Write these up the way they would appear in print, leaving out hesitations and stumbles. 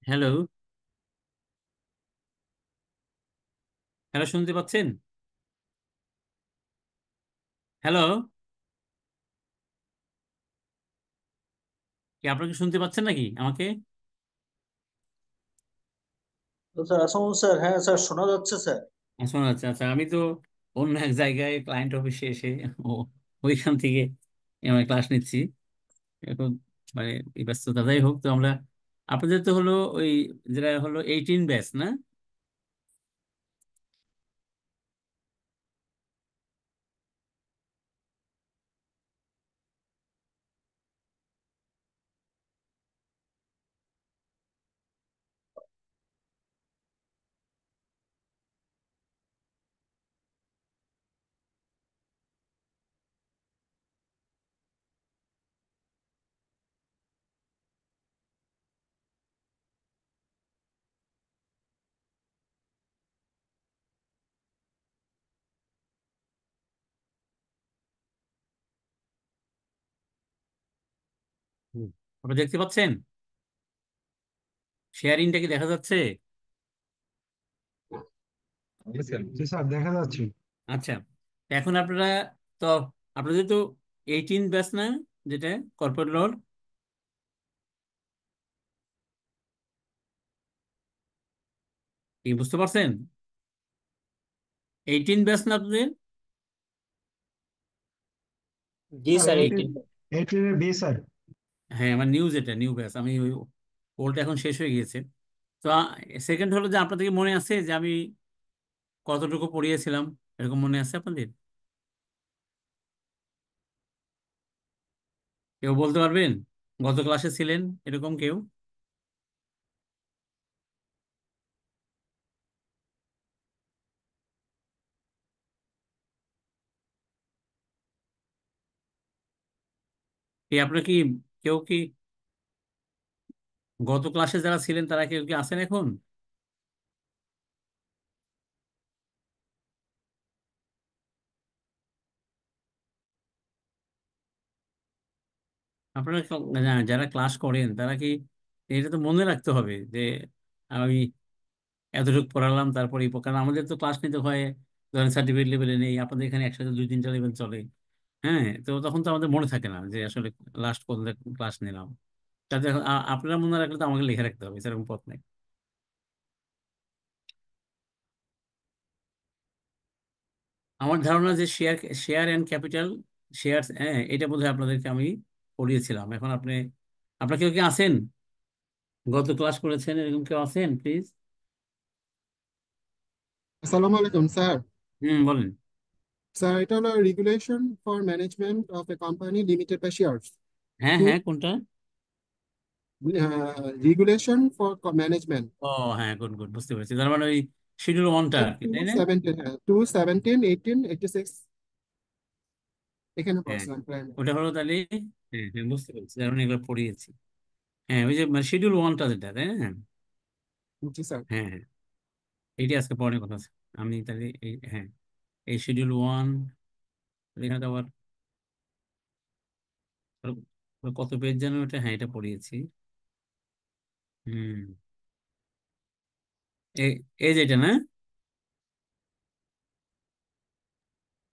Hello. Hello, শুনতে পাচ্ছেন? Hello. কি আপনাকে শুনতে পাচ্ছেন নাকি আমাকে? তো স্যার আসসালামু স্যার, হ্যাঁ স্যার, শোনা যাচ্ছে স্যার। শোনা যাচ্ছে। আচ্ছা, আমি তো অন্য এক জায়গায় ক্লায়েন্ট অফিসে এসে ও ওইখান থেকে আমার ক্লাস নিচ্ছি এখন। মানে এই ব্যস্ততা, যাই হোক, তো আমরা আপনাদের তো হলো ওই যেটা হলো 18 ব্যাচ, না? হুম। আপনারা দেখতে পাচ্ছেন? শেয়ারিংটা কি দেখা যাচ্ছে? জি স্যার, জি স্যার, দেখা যাচ্ছে। আচ্ছা, এখন আপনারা তো আপনাদের তো 18 ব্যাচ, না? যেটা কর্পোরেট রোল, কি বুঝতে পারছেন? 18 ব্যাচ না আপনাদের? জি স্যার স্যার, এইটিন, এইটিন। এইটিনের বি স্যার। হ্যাঁ, আমার নিউজ, এটা নিউ ব্যাচ। আমি ওই ওল্ড এখন শেষ হয়ে গিয়েছে। তো সেকেন্ড হলো যে আপনাদের কি মনে আছে যে আমি কতটুকু পড়িয়েছিলাম? এরকম মনে আছে আপনাদের? কেউ বলতে পারবেন? গত ক্লাসে ছিলেন এরকম কেউ? কি আপনার কি কেউ কি গত ক্লাসে যারা ছিলেন তারা কেউ কি আছেন এখন? আপনারা যারা ক্লাস করেন তারা কি এটা তো মনে রাখতে হবে যে আমি এতটুকু পড়ালাম, তারপরে কারণ আমাদের তো ক্লাস নিতে হয়। ধরেন সার্টিফিকেট লেভেলে নেই, আপনাদের এখানে একসাথে দুই তিনটা লেভেল চলে। হ্যাঁ, তো তখন তো আমাদের মনে থাকে না যে আসলে লাস্ট কত ক্লাস নিলাম। তাতে এখন আপনারা মনে রাখলে তো আমাকে লিখে রাখতে হবে, সেরকম পথ নেই। আমার ধারণা যে share share and capital, share, হ্যাঁ, এটা বোধহয় আপনাদেরকে আমি পড়িয়েছিলাম। এখন আপনার কেউ কি আছেন গত ক্লাস করেছেন এরকম কেউ আছেন, প্লিজ? আসসালামু আলাইকুম স্যার। হুম, বলেন। স্যার, এটা হলো regulation for management of a company limited by shares. হ্যাঁ, টু হ্যাঁ, কোনটা? Regulation for management. ও, হ্যাঁ, গুড গুড, বুঝতে পেরেছি। তার মানে ওই শিডিউল ওয়ানটা আর কি, টু তাই না? সেভেন্টিন, হ্যাঁ, 2/17/1886 এখানে হ্যাঁ, পড়ছেন প্রাইমারি। ওটা হলো তাহলে। হ্যাঁ, হ্যাঁ, বুঝতে পেরেছি, কারণ এগুলো পড়িয়েছি। হ্যাঁ, ওই যে মানে শিডিউল ওয়ানটা যেটা, তাই না? জি স্যার। হ্যাঁ, হ্যাঁ, এইটি আজকে পড়ানোর কথা আছে। আমি তাহলে হ্যাঁ, এই শিডিউল ওয়ান, এখানে তো আবার কত পেজ যেন এটা, হ্যাঁ, এটা পড়িয়েছি। হুম। এই এই যেটা, না?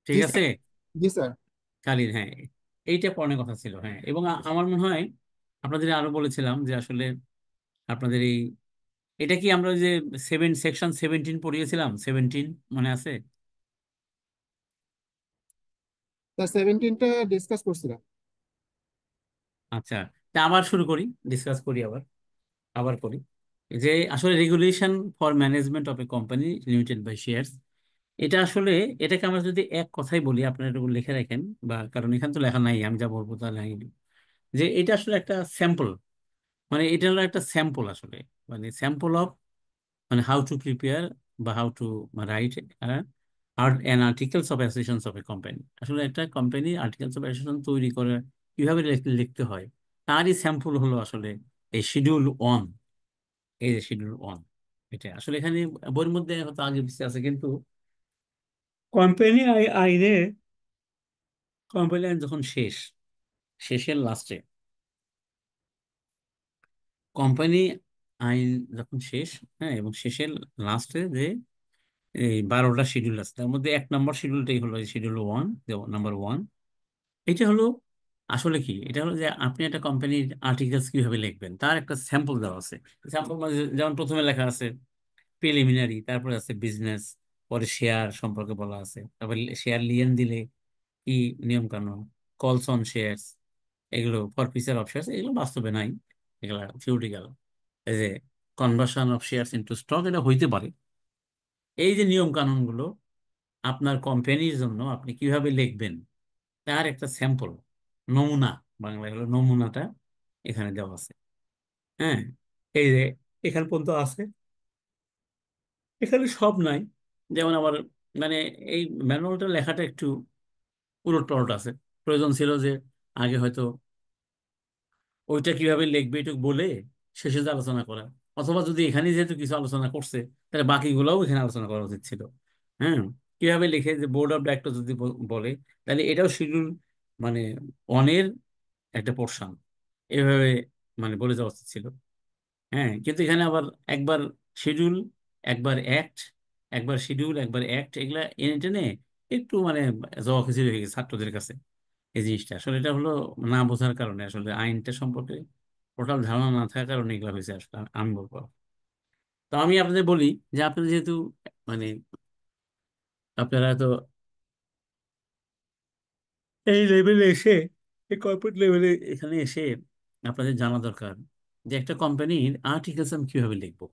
ঠিক জি আছে। স্যার। জি স্যার। কালির, হ্যাঁ, এইটা পড়ানোর কথা ছিল। হ্যাঁ, এবং আমার মনে হয় আপনাদের আরো বলেছিলাম যে আসলে আপনাদের এটা কি আমরা ওই যে সেকশন 17 পড়িয়েছিলাম, 17, মনে আছে? স্যার, 17টা ডিসকাস করছিলাম। আচ্ছা, তা আবার শুরু করি, ডিসকাস করি আবার, করি। যে আসলে regulation for management of a company limited by shares, এটা আসলে, এটাকে আমরা যদি এক কথাই বলি, আপনারা এটা লিখে রাখেন, বা কারণ এখানে তো লেখা নাই, আমি যা বলবো তা নাই, যে এটা আসলে একটা স্যাম্পল। মানে এটা হলো একটা স্যাম্পল আসলে, মানে স্যাম্পল অফ, মানে হাউ টু প্রিপেয়ার বা how to write an articles of association of a company. আসলে একটা কোম্পানি আর্টিকেলস অফ অ্যাসোসিয়েশন তৈরি করে কিভাবে লিখতে হয়, তারই স্যাম্পল হলো আসলে এই শিডিউল ওয়ান। এই যে শিডিউল ওয়ান, এটা আসলে এখানে বইয়ের মধ্যে হয়তো আগে পিছিয়ে আছে, কিন্তু কোম্পানি আইনে, কোম্পানি আইন যখন শেষের লাস্টে কোম্পানি আইন যখন শেষ, হ্যাঁ, এবং শেষের লাস্টে যে এই 12টা শিডিউল আছে, তার মধ্যে 1 নম্বর শিডিউলটাই হলো শিডিউল 1, নাম্বার 1। এটা হলো আসলে কি, এটা হলো যে আপনি একটা কোম্পানির আর্টিকেলস কিভাবে লিখবেন তার একটা স্যাম্পল দেওয়া আছে। স্যাম্পল মানে যেমন প্রথমে লেখা আছে প্রিলিমিনারি, তারপরে আছে বিজনেস, পরে শেয়ার সম্পর্কে বলা আছে, তারপরে শেয়ার লিয়েন দিলে কি নিয়ম কানুন, কলস অন শেয়ারস, এগুলো ফরফিচার অফ শেয়ারস, এগুলো বাস্তবে নাই, এগুলা থিওরিটিক্যাল। এই যে conversion of shares into stock, এটা হইতে পারে। এই যে নিয়ম কানুন গুলো আপনার কোম্পানির জন্য আপনি কিভাবে লিখবেন তার একটা স্যাম্পল, নমুনা, বাংলায় হলো নমুনাটা, এখানে দেওয়া আছে। হ্যাঁ, এই যে এখানে পর্যন্ত আছে, এখানে সব নাই। যেমন আমার মানে এই ম্যানুয়ালটা লেখাটা একটু উলট পালট আছে। প্রয়োজন ছিল যে আগে হয়তো ওইটা কিভাবে লিখবে এটুকু বলে শেষে যে আলোচনা করা, অথবা যদি এখানে যেহেতু কিছু আলোচনা করছে তাহলে বাকিগুলোও এখানে আলোচনা করা উচিত ছিল। হ্যাঁ, কিভাবে লিখে যে বোর্ড অফ ডাইরেক্টর যদি বলে তাহলে এটাও শিডিউল মানে অনের একটা পোর্শন, এভাবে মানে বলে যাওয়া উচিত ছিল। হ্যাঁ, কিন্তু এখানে আবার একবার শিডিউল, একবার অ্যাক্ট, একবার শিডিউল, একবার অ্যাক্ট, এগুলা এনে টেনে একটু মানে জবা খিচুড়ি হয়ে গেছে ছাত্রদের কাছে। এই জিনিসটা আসলে এটা হলো না বোঝার কারণে, আসলে আইনটা সম্পর্কে টোটাল ধারণা না থাকার কারণে এগুলো হয়েছে আসলে, আমি বলবো। তো আমি আপনাদের বলি যে আপনাদের যেহেতু মানে আপনারা তো এই লেভেলে এসে, এই কর্পোরেট লেভেলে এখানে এসে আপনাদের জানা দরকার যে একটা কোম্পানির আর্টিকেলস আমি কিভাবে লিখবো।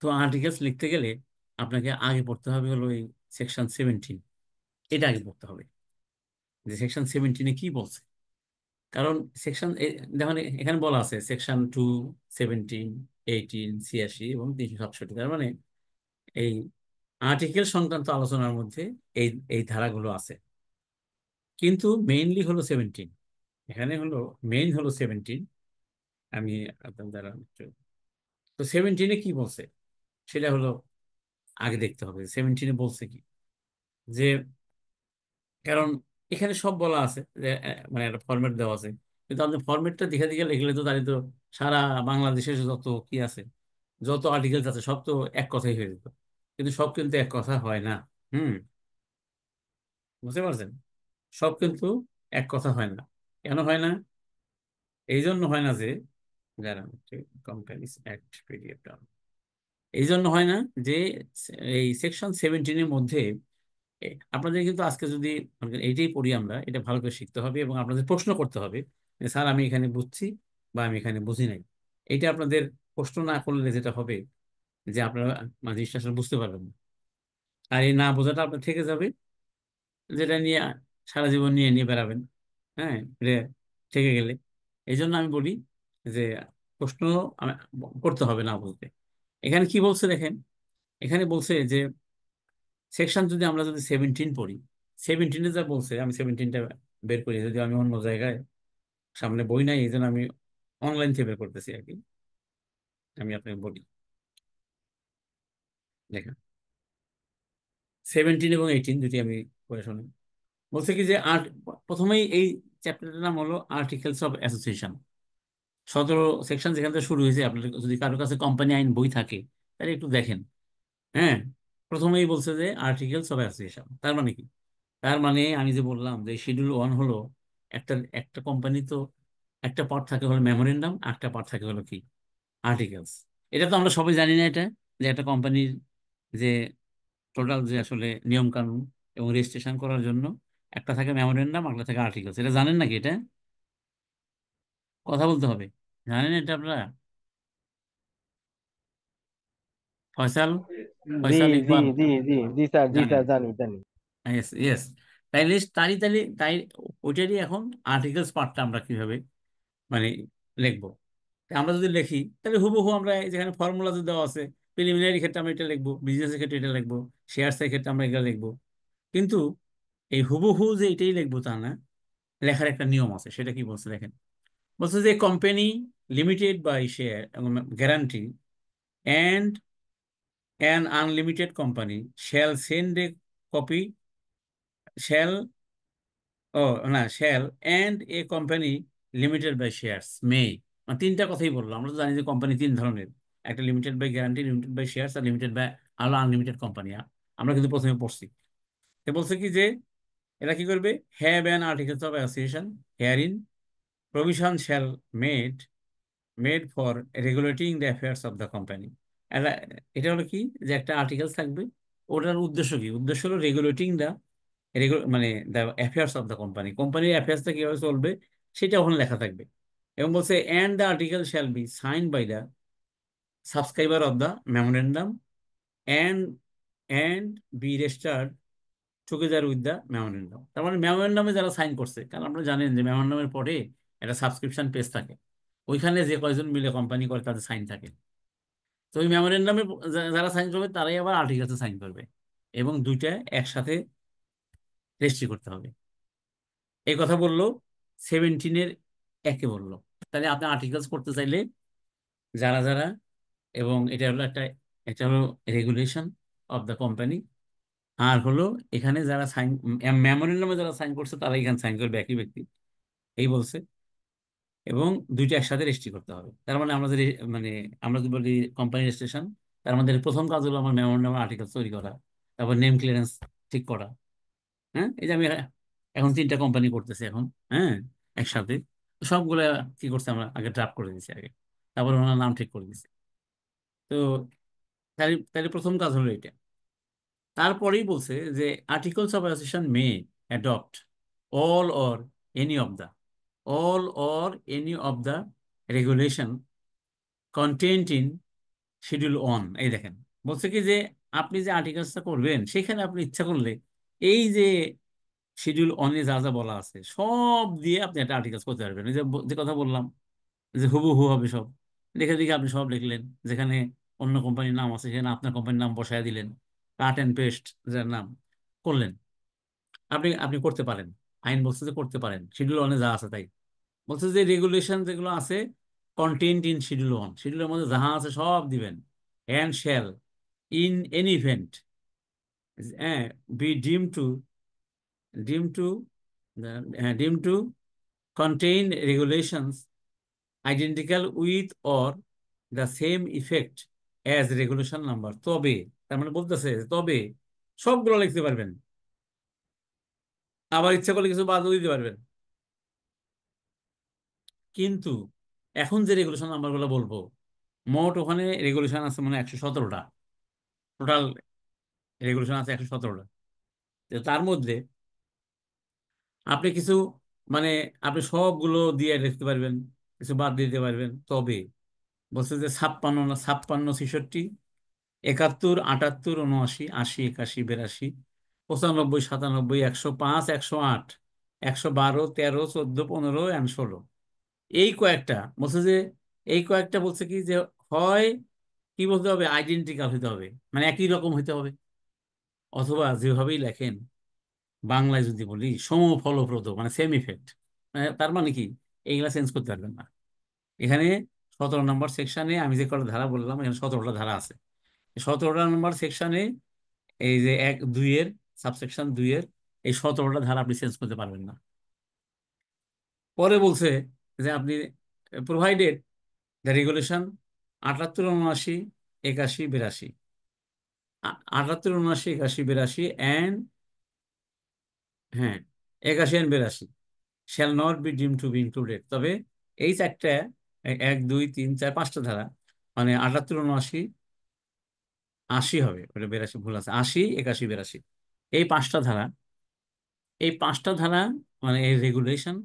তো আর্টিকেলস লিখতে গেলে আপনাকে আগে পড়তে হবে হলো এই সেকশন 17, এটা আগে পড়তে হবে যে সেকশন 17-এ কি বলছে। কারণ সেকশন, দেখুন এখানে বলা আছে সেকশন 2, 17, 18, 86 এবং 367, তার মানে এই আর্টিকেল সংক্রান্ত আলোচনার মধ্যে এই এই ধারাগুলো আছে। কিন্তু মেইনলি হলো 17, এখানে হলো মেইন হলো 17। আমি আপনার দ্বারা তো 17-এ কি বলছে সেটা হলো আগে দেখতে হবে 17-এ বলছে কি। যে কারণ এখানে সব বলা আছে যে মানে একটা ফরম্যাট দেওয়া আছে, কিন্তু আপনি ফরম্যাটটা দেখে দেখে লিখলে তো তাহলে তো সারা বাংলাদেশের যত কি আছে, যত আর্টিকেলস আছে সব তো এক কথাই হয়ে যেত। কিন্তু সব কিন্তু এক কথা হয় না। হুম, বুঝতে পারছেন? সব কিন্তু এক কথা হয় না। কেন হয় না? এই জন্য হয় না যে যারা কোম্পানিজ অ্যাক্ট পিডিএফ, এই জন্য হয় না যে এই সেকশন 17-এর মধ্যে আপনাদের কিন্তু আজকে যদি মনে করেন এইটাই পড়ি আমরা, এটা ভালো করে শিখতে হবে এবং আপনাদের প্রশ্ন করতে হবে যে স্যার আমি এখানে বুঝছি বা আমি এখানে বুঝি নাই। এটা আপনাদের প্রশ্ন না করলে যেটা হবে যে আপনারা মানে জিনিসটা আসলে বুঝতে পারবেন না, আর এই না বোঝাটা আপনার থেকে যাবে, যেটা নিয়ে সারা জীবন নিয়ে নিয়ে বেড়াবেন। হ্যাঁ, এটা থেকে গেলে এই জন্য আমি বলি যে প্রশ্ন আম- করতে হবে না বুঝতে। এখানে কি বলছে দেখেন, এখানে বলছে যে সেকশন যদি আমরা যদি 17 পড়ি, 17-এ যা বলছে, আমি 17টা বের করি, যদি আমি অন্য জায়গায় সামনে বই নাই এই জন্য আমি অনলাইন থেকে বের করতেছি আর কি। আমি আপনাকে বলি, দেখেন 17 এবং 18 দুটি আমি পড়ে শুনি। বলছে কি যে প্রথমেই এই চ্যাপ্টারটার নাম হলো আর্টিকেলস অফ অ্যাসোসিয়েশন। 17 সেকশন যেখান থেকে শুরু হয়েছে, আপনার যদি কারোর কাছে কোম্পানি আইন বই থাকে তাহলে একটু দেখেন। হ্যাঁ, প্রথমেই বলছে যে আর্টিকেলস অফ অ্যাসোসিয়েশন, তার মানে কি? তার মানে আমি যে বললাম যে শিডিউল 1 হলো একটা একটা কোম্পানি তো একটা পার্ট থাকে হলো মেমোরেন্ডাম, একটা পার্ট থাকে হলো কি আর্টিকেলস। এটা তো আমরা সবাই জানি না, এটা যে একটা কোম্পানির যে টোটাল যে আসলে নিয়ম কানুন এবং রেজিস্ট্রেশন করার জন্য একটা থাকে মেমোরেন্ডাম, একটা থাকে আর্টিকেলস, এটা জানেন নাকি? এটা কথা বলতে হবে, জানেন এটা আপনারা? ফয়সাল, জি ফয়সাল, জি ইকবাল, জি জি জি স্যার, জি জানেন? স্যার, জানি জানি। Yes, yes. তাইলে তারই তাইলে তাই ওইটারই এখন আর্টিকেলস পার্টটা আমরা কিভাবে মানে লিখবো। তা আমরা যদি লিখি তাহলে হুবহু আমরা যেখানে ফর্মুলা দেওয়া আছে, প্রিলিমিনারি ক্ষেত্রে আমরা এটা লিখবো, বিজনেসের ক্ষেত্রে এটা লিখবো, শেয়ার্সের ক্ষেত্রে আমরা এটা লিখবো। কিন্তু এই হুবহু যে এটাই লিখবো তা না, লেখার একটা নিয়ম আছে। সেটা কি বলছে দেখেন, বলছে যে company limited by share guarantee and an unlimited company shall send a copy, shall, ও না, shall, and a company limited by shares may, মানে তিনটা কথাই বললো। আমরা তো জানি যে কোম্পানি তিন ধরনের, একটা limited by guarantee, limited by shares, আর লিমিটেড বাই আলো আনলিমিটেড কোম্পানি। আমরা কিন্তু প্রথমে পড়ছি। তো বলছে কি যে এরা কি করবে, have an articles of association here in provision shall made made for regulating the affairs of the company. এটা হলো কি, যে একটা আর্টিকেল থাকবে, ওটার উদ্দেশ্য কি, উদ্দেশ্য হলো রেগুলেটিং দ্য মানে the affairs of the company, কোম্পানির অ্যাফেয়ার্সটা কিভাবে চলবে সেটা ওখানে লেখা থাকবে। এবং বলছে and the article shall be sign by the subscriber of the memorandum and and be registered together with the memorandum. তার মানে মেমোরেন্ডামে যারা সাইন করছে, কারণ আপনারা জানেন যে মেমোরেন্ডামের পরে একটা সাবস্ক্রিপশন পেজ থাকে, ওইখানে যে কয়জন মিলে কোম্পানি করে তাদের সাইন থাকে। তো ওই মেমোরেন্ডামে যারা সাইন করবে তারাই আবার আর্টিকেলসে সাইন করবে, এবং দুইটা একসাথে রেজিস্ট্রি করতে হবে। এই কথা বললো 17-এর একে বললো। তাহলে আপনি আর্টিকেলস করতে চাইলে যারা যারা, এবং এটা হলো একটা, এটা হলো রেগুলেশন অফ দ্য কোম্পানি, আর হলো এখানে যারা সাইন, মেমোরেন্ডামে যারা সাইন করছে তারা এখানে সাইন করবে, একই ব্যক্তি, এই বলছে। এবং দুইটা একসাথে রেজিস্ট্রি করতে হবে। তার মানে আমাদের মানে আমরা যদি বলি কোম্পানি রেজিস্ট্রেশন, তার মধ্যে প্রথম কাজ হলো আমার মেমোরেন্ডাম আর্টিকেল তৈরি করা, তারপর নেম ক্লিয়ারেন্স ঠিক করা। হ্যাঁ, এই যে আমি এখন তিনটা কোম্পানি করতেছি এখন, হ্যাঁ, একসাথে। তো সবগুলা কি করছে, আমরা আগে ড্রাফট করে দিয়েছি আগে, তারপর ওনার নাম ঠিক করে দিয়েছি। তো তাহলে তাহলে প্রথম কাজ হলো এটা। তারপরেই বলছে যে articles of association May adopt all or any of the all or any of the regulation contained in schedule on. এই দেখেন, বলছে কি যে আপনি যে আর্টিকেলসটা করবেন সেখানে আপনি ইচ্ছা করলে এই যে শিডিউল অনে যা যা বলা আছে সব দিয়ে আপনি একটা আর্টিকেলস করতে পারবেন। এই যে যে কথা বললাম যে হুবহু হবে সব, দেখে দেখে আপনি সব লিখলেন, যেখানে অন্য কোম্পানির নাম আছে সেখানে আপনার কোম্পানির নাম বসায় দিলেন, কাট অ্যান্ড পেস্ট যার নাম করলেন, আপনি আপনি করতে পারেন। আইন বলছে যে করতে পারেন, শিডিউল অনে যা আছে তাই বলছে। যে রেগুলেশন যেগুলো আছে কন্টেন্ট ইন শিডিউল ওয়ান, শিডিউলের মধ্যে যাহা আছে সব দিবেন। And shall in any event be deem to deem to contain regulations identical with or the same effect as regulation number. তবে, তার মানে বলতেছে তবে সবগুলো লিখতে পারবেন, আবার ইচ্ছা করলে কিছু বাদও দিতে পারবেন। কিন্তু এখন যে রেগুলেশন নাম্বারগুলো বলবো, মোট ওখানে রেগুলেশন আছে মানে 117টা, টোটাল রেগুলেশন আছে 117টা। তো তার মধ্যে আপনি কিছু, মানে আপনি সবগুলো দিয়ে লিখতে পারবেন, কিছু বাদ দিতে পারবেন। তবে বলছে যে 56, 56, 66, 71, 78, 79, 80, 81, 82, 95, 97, 105, 108, 112, 13, 14, 15 and 16, এই কয়েকটা বলছে যে, এই কয়েকটা বলছে কি যে হয় কি বলতে হবে, আইডেন্টিক্যাল হতে হবে, মানে একই রকম হতে হবে, অথবা যেভাবেই লেখেন বাংলায় যদি বলি সমফলপ্রদ, মানে সেম ইফেক্ট। তার মানে কি, এইগুলা চেঞ্জ করতে পারবেন না। এখানে 17 নম্বর সেকশনে আমি যে কটা ধারা বললাম, এখানে 17টা ধারা আছে। 17 নম্বর সেকশনে এই যে 1, 2 এর সাবসেকশন 2 এর এই 17টা ধারা আপনি চেঞ্জ করতে পারবেন না। পরে বলছে যে আপনি প্রোভাইডেড দ্য রেগুলেশন 78, 79, 81, 82, 78, 79, 81, 82 অ্যান্ড, হ্যাঁ, 81 and 82 shall not be deem two B included. তবে এই চারটা, 1, 2, 3, 4, 5টা ধারা, মানে 78, 79, 80 হবে, ওটা 82 ভুল আছে, 80, 81, 82, এই 5টা ধারা, এই 5টা ধারা মানে এই রেগুলেশন,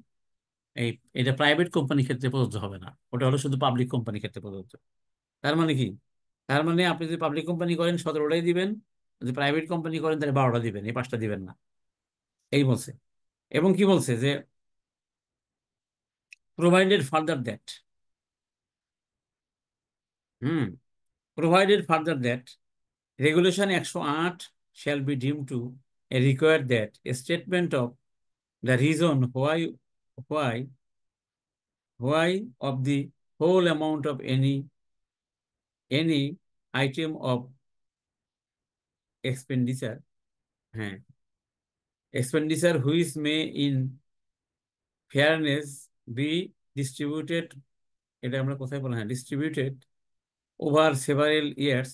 এই এটা প্রাইভেট কোম্পানির ক্ষেত্রে প্রযোজ্য হবে না, ওটা হলো শুধু পাবলিক কোম্পানির ক্ষেত্রে প্রযোজ্য। তার মানে কি, তার মানে আপনি যদি পাবলিক কোম্পানি করেন 17টাই দিবেন, যদি প্রাইভেট কোম্পানি করেন তাহলে 12টা দিবেন, এই 5টা দিবেন না, এই বলছে। এবং কি বলছে যে provided further that, hmm, provided further that regulation 108 shall be deemed to require that a statement of the reason why why of the whole amount of any item of expenditure, হ্যাঁ, expenditure which may in fairness be distributed এটা আমরা কোথায় বললাম, হ্যাঁ, distributed over several years.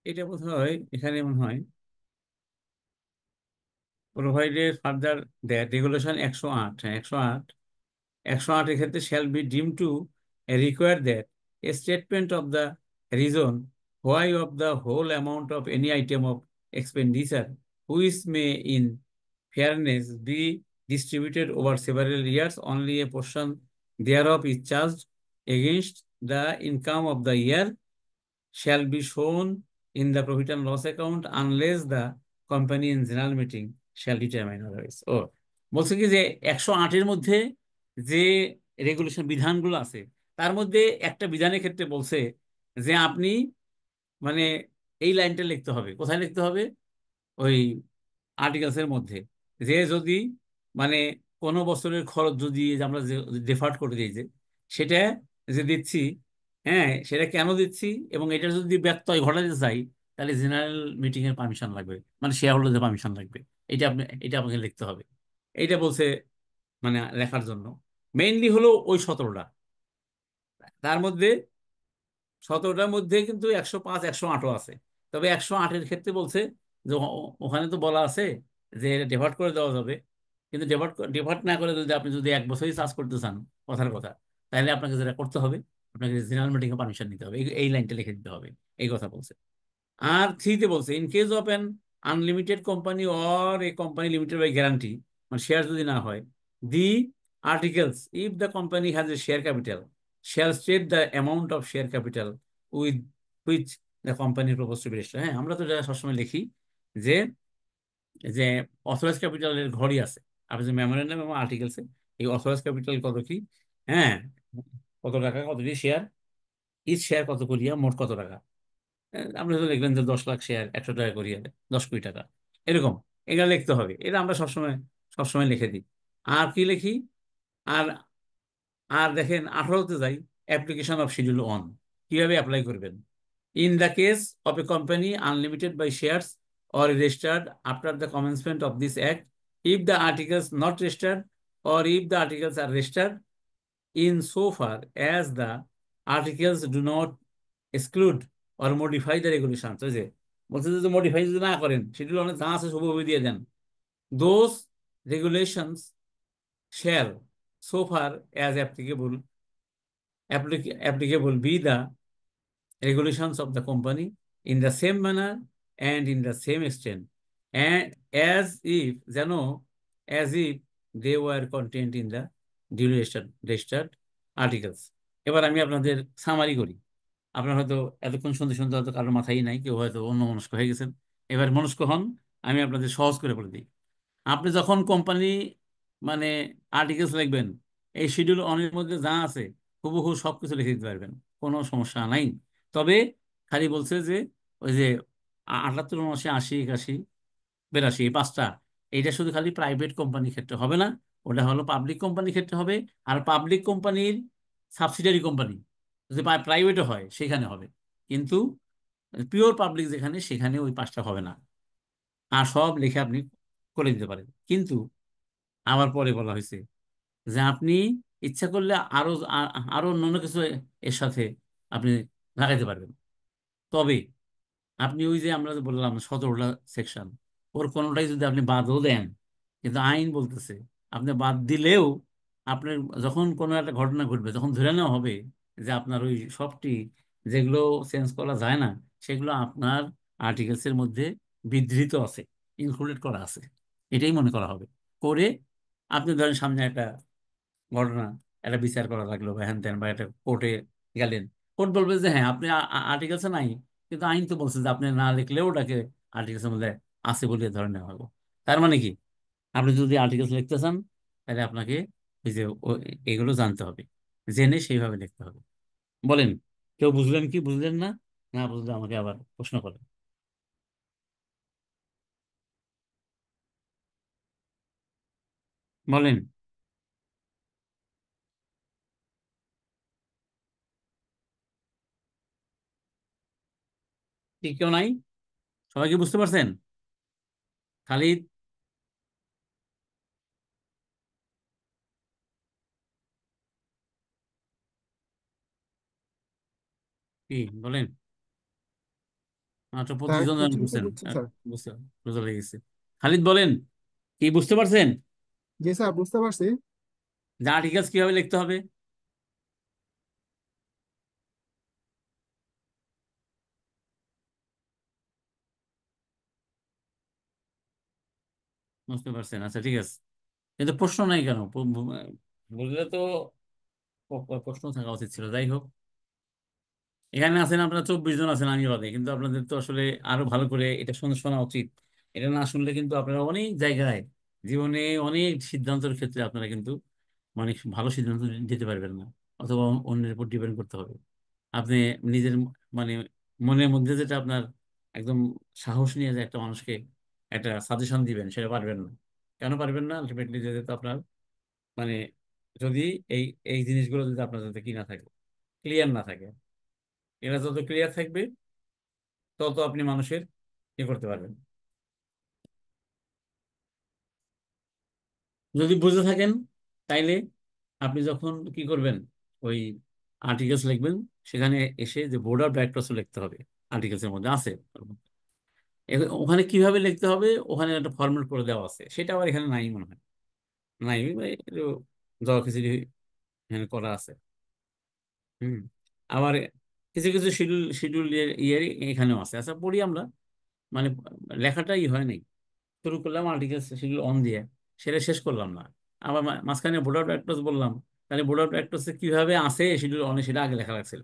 এটা বোধ হয় এখানে মনে হয় প্রোভাইডেড ফার্দার দ্যাট রেগুলেশন 108, হ্যাঁ 108, 108 এর ক্ষেত্রে shall be deem to require that a statement of the reason why of the whole amount of any item of expenditure which may in fairness be distributed over several years, only a portion thereof is charged against the income of the year shall be shown in the profit and loss account unless the company in general meeting shall determine otherwise. ও বলছে কি যে 108-এর মধ্যে যে regulation বিধানগুলো আছে তার মধ্যে একটা বিধানের ক্ষেত্রে বলছে যে আপনি মানে এই লাইনটা লিখতে হবে। কোথায় লিখতে হবে? ওই আর্টিকেলসের মধ্যে, যে যদি মানে কোনো বছরের খরচ যদি যে আমরা যে ডেফার্ড করে দিই যে সেটা যে দিচ্ছি, হ্যাঁ সেটা কেন দিচ্ছি এবং এটা যদি ব্যত্যয় ঘটাতে চাই তাহলে জেনারেল মিটিং এর পারমিশন লাগবে, মানে শেয়ার হোল্ডারদের পারমিশন লাগবে। এটা আপনাকে লিখতে হবে। এইটা বলছে মানে লেখার জন্য মেইনলি হলো ওই 17টা। তার মধ্যে 17টার মধ্যে কিন্তু 105, 108ও আছে। তবে 108-এর ক্ষেত্রে বলছে যে ওখানে তো বলা আছে যে এটা ডেপার্ট করে দেওয়া যাবে, কিন্তু ডেপার্ট না করে যদি আপনি যদি 1 বছরই চার্জ করতে চান কথার কথা, তাহলে আপনাকে যেটা করতে হবে আপনাকে জেনারেল মিটিং এ পারমিশন নিতে হবে, এই লাইনটা লিখে দিতে হবে, এই কথা বলছে। আর 3-তে বলছে in case of an unlimited company or a company limited by guarantee, মানে শেয়ার যদি না হয়, the articles if the company has a share capital shall state the amount of share capital with which the company propose to be registered। হ্যাঁ, আমরা তো এটা সবসময় লিখি যে যে অথরাইজ ক্যাপিটালের ঘরই আছে। আপনি যে মেমোরেন্ডাম এবং আর্টিকেলসে এই অথরাইজ ক্যাপিটাল কত কি, হ্যাঁ কত টাকা, কতটি শেয়ার, ইচ শেয়ার কত করিয়া, মোট কত টাকা। আপনি তো লিখলেন যে 10 লাখ শেয়ার 100 টাকা করিয়া, 10 কোটি টাকা, এরকম এটা লিখতে হবে। এটা আমরা সবসময় সবসময় লিখে দিই। আর কি লিখি? আর আর দেখেন 18-তে যাই, অ্যাপ্লিকেশন অফ শিডিউল 1 কিভাবে অ্যাপ্লাই করবেন। In the case of a company unlimited by shares or registered after the commencement of this act, if the articles not registered or if the articles are registered in so far as the articles do not exclude or modify the regulations, ওই যে বলছে যে modify যদি না করেন schedule অনেক যা আছে সবভাবে দিয়ে দেন, those regulations shall so far as applicable be the regulations of the company in the same manner and in the same extent and as if যেন as if they were contained in the duly registered articles। এবার আমি আপনাদের summary করি। আপনার হয়তো এতক্ষণ শুনতে শুনতে হয়তো কারোর মাথায় নাই, কেউ হয়তো অন্য মনস্ক হয়ে গেছেন। এবার মনস্ক হন, আমি আপনাদের সহজ করে বলে দিই। আপনি যখন কোম্পানি মানে আর্টিকেলস লিখবেন, এই শিডিউল অনের মধ্যে যা আছে হুবহু সবকিছু লিখে দিতে পারবেন, কোনো সমস্যা নাই। তবে খালি বলছে যে ওই যে 78, 79, 80, 81, 82 এই 5টা, এইটা শুধু খালি প্রাইভেট কোম্পানির ক্ষেত্রে হবে না, ওটা হলো পাবলিক কোম্পানির ক্ষেত্রে হবে। আর পাবলিক কোম্পানির সাবসিডিয়ারি কোম্পানি যদি প্রাইভেটও হয় সেখানে হবে, কিন্তু পিওর পাবলিক যেখানে সেখানে ওই 5টা হবে না। আর সব লিখে আপনি করে দিতে পারেন। কিন্তু আবার পরে বলা হয়েছে যে আপনি ইচ্ছা করলে আরো অন্যান্য কিছু এর সাথে আপনি লাগাইতে পারবেন। তবে আপনি ওই যে আমরা যে বললাম 17টা সেকশন, ওর কোনোটাই যদি আপনি বাদও দেন, কিন্তু আইন বলতেছে আপনি বাদ দিলেও আপনার যখন কোনো একটা ঘটনা ঘটবে তখন ধরে নেওয়া হবে যে আপনার ওই সবটি যেগুলো চেঞ্জ করা যায় না সেগুলো আপনার আর্টিকেলসের মধ্যে বিধৃত আছে, ইনক্লুডেড করা আছে, এটাই মনে করা হবে। করে আপনি ধরেন সামনে একটা ঘটনা, একটা বিচার করা লাগলো বা হ্যান ত্যান বা একটা কোর্টে গেলেন, কোর্ট বলবে যে হ্যাঁ আপনি আর্টিকেলসে নাই, কিন্তু আইন তো বলছে যে আপনি না লিখলেও ওটাকে আর্টিকেলসের মধ্যে আছে বলে ধরে নেওয়া হবে। তার মানে কি, আপনি যদি আর্টিকেলস লিখতে চান তাহলে আপনাকে এই যে এগুলো জানতে হবে, জেনে সেইভাবে লিখতে হবে। বলেন, কেউ বুঝলেন কি বুঝলেন না? না বুঝলে আমাকে আবার প্রশ্ন করেন। বলেন। ঠিক কেউ নাই? সবাই কি বুঝতে পারছেন? খালি কি বলেন? মাত্র স্যার 25 জন জয়েন কোচিং তো করছেন। বুঝছি স্যার। বুঝতে বুঝতে লেগেছে। খালিদ বলেন, কি বুঝতে পারছেন জি স্যার, বুঝতে পারছি। যে আর্টিকেলস কিভাবে লিখতে হবে? বুঝতে পারছেন, আচ্ছা ঠিক আছে। কিন্তু প্রশ্ন নাই কেন? বললে তো প্রশ্ন থাকা উচিত ছিল। যাই হোক, এখানে আছেন আপনারা 24 জন আছেন আমি বাদে, কিন্তু আপনাদের তো আসলে আরো ভালো করে এটা শোনা শোনা উচিত। এটা না শুনলে কিন্তু আপনারা অনেক জায়গায় জীবনে অনেক সিদ্ধান্তের ক্ষেত্রে আপনারা কিন্তু মানে ভালো সিদ্ধান্ত দিতে পারবেন না, অথবা অন্যের উপর ডিপেন্ড করতে হবে। আপনি নিজের মানে মনের মধ্যে যেটা আপনার একদম সাহস নিয়ে যে একটা মানুষকে একটা সাজেশন দিবেন, সেটা পারবেন না। কেন পারবেন না? আলটিমেটলি যদি তো আপনার মানে যদি এই এই জিনিসগুলো যদি আপনার যাতে কি না থাকে, ক্লিয়ার না থাকে, এরা যত ক্লিয়ার থাকবে তত আপনি মানুষের করতে পারবেন। যদি বুঝে থাকেন তাইলে আপনি যখন কি করবেন, ওই আর্টিকেলস লিখবেন, সেখানে এসে যে বোর্ড অফ ডাইরেক্টরস লিখতে হবে, আর্টিকেলসের মধ্যে আছে। ওখানে কিভাবে লিখতে হবে ওখানে একটা ফরম্যাট করে দেওয়া আছে, সেটা আবার এখানে নাই মনে হয়। নাই বা একটু জবা খিচুড়ি এখানে করা আছে। হুম। আবার কিছু কিছু শিডিউল শিডিউল ইয়ে এখানেও আছে। আচ্ছা পড়ি আমরা, মানে লেখাটাই হয় নাই। শুরু করলাম আর্টিকেল শিডিউল অন দিয়ে, সেটা শেষ করলাম না। আবার মাঝখানে বোর্ড অফ ডাইরেক্টরস বললাম, তাহলে বোর্ড অফ ডাইরেক্টরস কিভাবে আছে শিডিউল অনে সেটা আগে লেখা লাগছিল।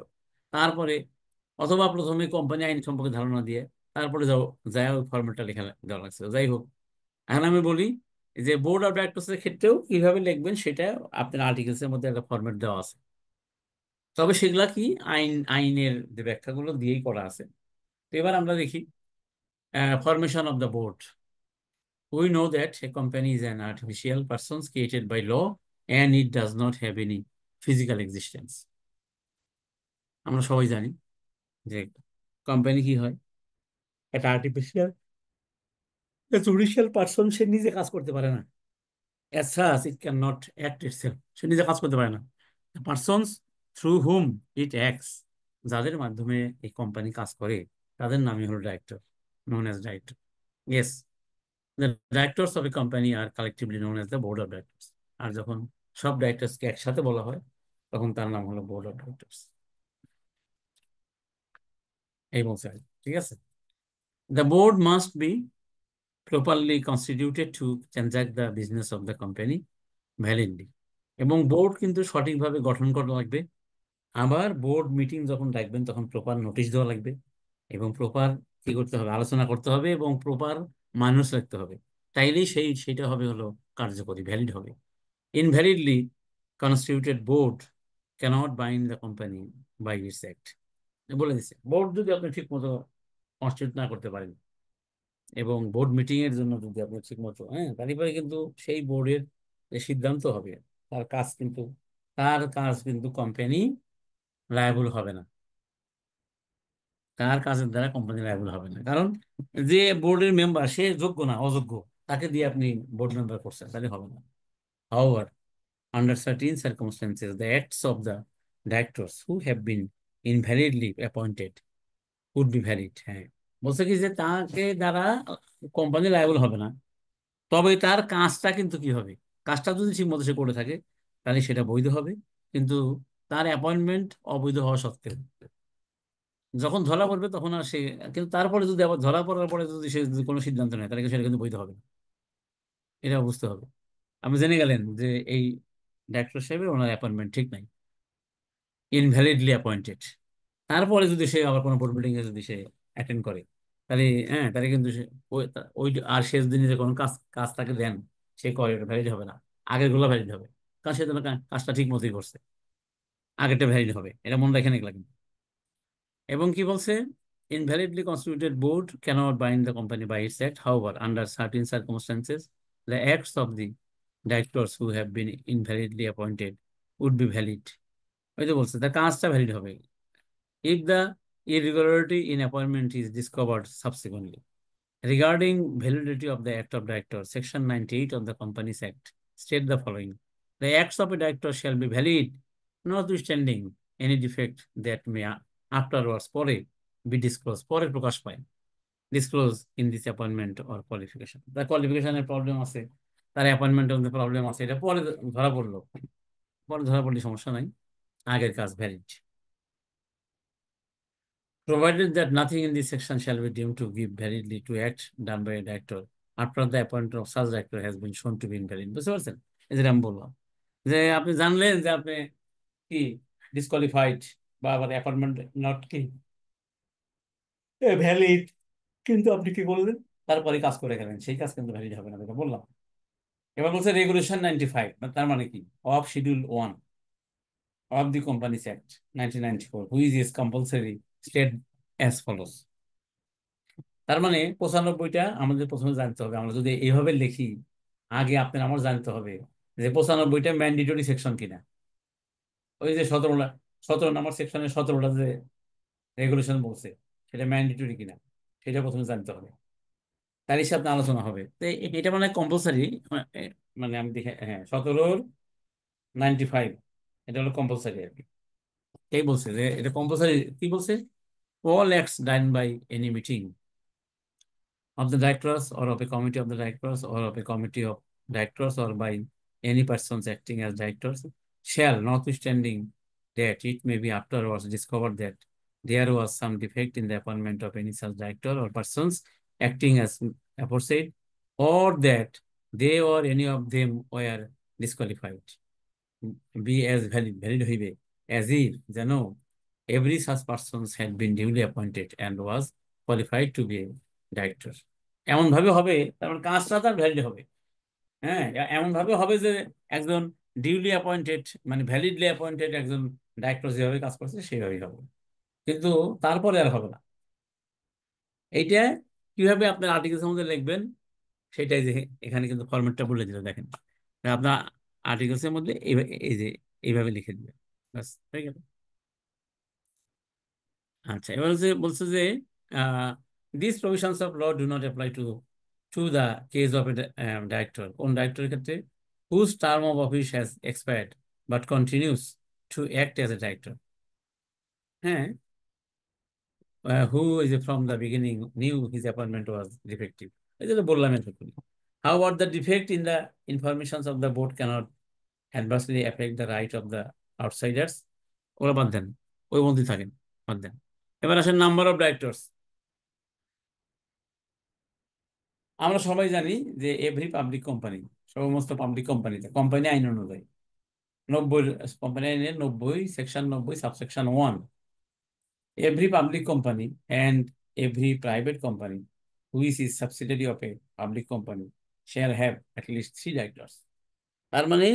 তারপরে অথবা প্রথমে কোম্পানি আইন সম্পর্কে ধারণা দিয়ে তারপরে যাও যায় ওই ফর্মেটটা লেখা দেওয়া লাগছিল। যাই হোক, এখন আমি বলি যে বোর্ড অফ ডাইরেক্টরস এর ক্ষেত্রেও কিভাবে লিখবেন সেটা আপনার আর্টিকেলস এর মধ্যে একটা ফরম্যাট দেওয়া আছে। তবে সেগুলা কি আইনের যে ব্যাখ্যাগুলো দিয়েই করা আছে। তো এবার আমরা দেখি formation of the board. We know that a company is an artificial person created by law and it does not have any physical existence. আমরা সবাই জানি যে কোম্পানি কি হয়, একটা আর্টিফিশিয়াল জুডিশিয়াল পার্সন, সে নিজে কাজ করতে পারে না। As such, it cannot act itself. সে নিজে কাজ করতে পারে না। The persons through whom it acts, যাদের মাধ্যমে এই কোম্পানি কাজ করে, তাদের নামই হলো director, known as director. Yes, the directors of a company are collectively known as the board of directors. আর যখন সব ডাইরেক্টরসকে একসাথে বলা হয় তখন তার নাম হলো বোর্ড অফ ডাইরেক্টরস। এই বলছে আর কি। ঠিক আছে। The board must be properly constituted to transact the business of the company validly. এবং বোর্ড কিন্তু সঠিকভাবে গঠন করা লাগবে। আবার বোর্ড মিটিং যখন ডাকবেন তখন প্রপার নোটিশ দেওয়া লাগবে, এবং প্রপার কি করতে হবে, আলোচনা করতে হবে, এবং প্রপার মানুষ রাখতে হবে। তাইলেই সেইটা হবে হলো কার্যকরী, ভ্যালিড হবে। Invalidly constituted board cannot bind the company by its act. বলে দিচ্ছে, বোর্ড যদি আপনি ঠিক মতো কনস্টিটিউট না করতে পারেন এবং বোর্ড মিটিং এর জন্য যদি আপনি ঠিক মতো তারপরে কিন্তু সেই বোর্ডের যে সিদ্ধান্ত হবে তার কাজ কিন্তু কোম্পানি লায়াবল হবে না। তার কাজের দ্বারা কোম্পানি লায়াবল হবে না, কারণ যে বোর্ডের মেম্বার সে যোগ্য না, অযোগ্য, তাকে দিয়ে আপনি বোর্ড মেম্বার করছেন, তাহলে হবে না। However, under certain circumstances, the acts of the directors who have been invalidly appointed would be valid. হ্যাঁ, বলছে কি যে তাকে দ্বারা কোম্পানি লায়াবল হবে না, তবে তার কাজটা কিন্তু কি হবে, কাজটা যদি ঠিক মতো সে করে থাকে তাহলে সেটা বৈধ হবে। কিন্তু তার অ্যাপয়েন্টমেন্ট অবৈধ হওয়া সত্ত্বেও যখন ধরা পড়বে তখন আর সে, কিন্তু তারপরে যদি আবার ধরা পড়ার পরে যদি সে যদি কোনো সিদ্ধান্ত নেয় তাহলে সেটা কিন্তু বৈধ হবে না। এটা বুঝতে হবে। আপনি জেনে গেলেন যে এই ডাক্তার সাহেবের ওনার অ্যাপয়েন্টমেন্ট ঠিক নাই, ইনভ্যালিডলি অ্যাপয়েন্টেড। তারপরে যদি সে আবার কোনো বোর্ড মিটিং এ যদি সে অ্যাটেন্ড করে, তাহলে তাহলে কিন্তু ওই আর শেষ দিনে যে কোনো কাজ কাজ তাকে দেন, সে করে, ওটা ভ্যালিড হবে না। আগের গুলো ভ্যালিড হবে, কারণ সে তো কাজটা ঠিক মতোই করছে, আগেরটা ভ্যালিড হবে। এটা মনে রাখেন এগুলা কিন্তু। এবং কি বলছে, invalidly constituted board cannot bind the company by its act. However, under certain circumstances, the acts of the directors who have been invalidly appointed would be valid. ওই যে বলছে তার কাজটা ভ্যালিড হবে if the irregularity in appointment is discovered subsequently. Regarding validity of the act of director, section 98 of the Companies Act state the following: the acts of a director shall be valid notwithstanding any defect that may afterwards পরে be disclosed পরে প্রকাশ পায় disclose in this appointment or qualification তার কোয়ালিফিকেশনের problem আছে তার অ্যাপয়েন্টমেন্টের মধ্যে problem আছে এটা পরে ধরা পড়লো পরে ধরা পড়লে সমস্যা নাই আগের কাজ valid provided that nothing in this section shall be deemed to give validity to act done by a director after the appointment of such director has been shown to be invalid বুঝতে পারছেন এই যেটা আমি বললাম যে আপনি জানলেন যে আপনি কি ডিসকোয়ালিফাইড বা আবার অ্যাপয়েন্টমেন্ট নট কি ভ্যালিড কিন্তু আপনি কি করলেন তারপরে কাজ করে গেলেন সেই কাজ কিন্তু ভ্যালিড হবে না যেটা বললাম এবার বলছে রেগুলেশন 95 তার মানে কি of schedule 1 of the Companies Act 1994 which is compulsory state as follows তার মানে 95টা আমাদের প্রথমে জানতে হবে আমরা যদি এইভাবে লিখি আগে আপনার আমার জানতে হবে যে 95টা ম্যান্ডেটরি সেকশন কিনা ওই যে 17 নম্বর সেকশনের 17টা যে রেগুলেশন বলছে সেটা ম্যান্ডেটরি কিনা সেটা প্রথমে জানতে হবে তার হিসাবে আলোচনা হবে তো এটা মানে কম্পালসারি মানে আমি দেখে হ্যাঁ 17 95 এটা হলো কম্পালসারি আর কি এই বলছে যে এটা কম্পালসারি কি বলছে all acts done by any meeting of the directors or of a committee of the directors or of a committee of directors or by any persons acting as directors shall, notwithstanding that it may be afterwards discovered that there was some defect in the appointment of any such director or persons acting as aforesaid, or that they or any of them were disqualified, be as valid হইবে as if যেন every such persons had been duly appointed and was qualified to be a director এমন ভাবে হবে তারপর কাজটা তার valid হবে হ্যাঁ এমন ভাবে হবে যে একজন ডিউলি অ্যাপয়েন্টেড মানে ভ্যালিডলি অ্যাপয়েন্টেড একজন ডাইরেক্টর যেভাবে কাজ করছে সেভাবেই হবে কিন্তু তারপরে আর হবে না এইটা কিভাবে আপনার আর্টিকেলসের মধ্যে লিখবেন সেটাই যে এখানে কিন্তু ফরম্যাটটা বলে দিল দেখেন আপনার আর্টিকেলসের মধ্যে এই যে এইভাবে লিখে দিবেন বাস হয়ে গেল আচ্ছা এবার বলছে যে this provisions of law do not apply to the case of a director কোন ডাইরেক্টরের ক্ষেত্রে whose term of office has expired but continues to act as a director হ্যাঁ who is from the beginning knew his appointment was defective এই যে বললাম এতক্ষণ how about the defect in the informations of the board cannot adversely affect the right of the outsiders ওরা বাদ দেন ওই মধ্যে থাকেন বাদ দেন এবার আসেন নাম্বার অফ ডাইরেক্টরস আমরা সবাই জানি যে এভরি পাবলিক কোম্পানি সমস্ত পাবলিক কোম্পানিতে কোম্পানি আইন অনুযায়ী 90 কোম্পানি আইনের 90 section 90 subsection 1 every public company and every private company which is subsidiary of a public company share have at least 3 directors তার মানে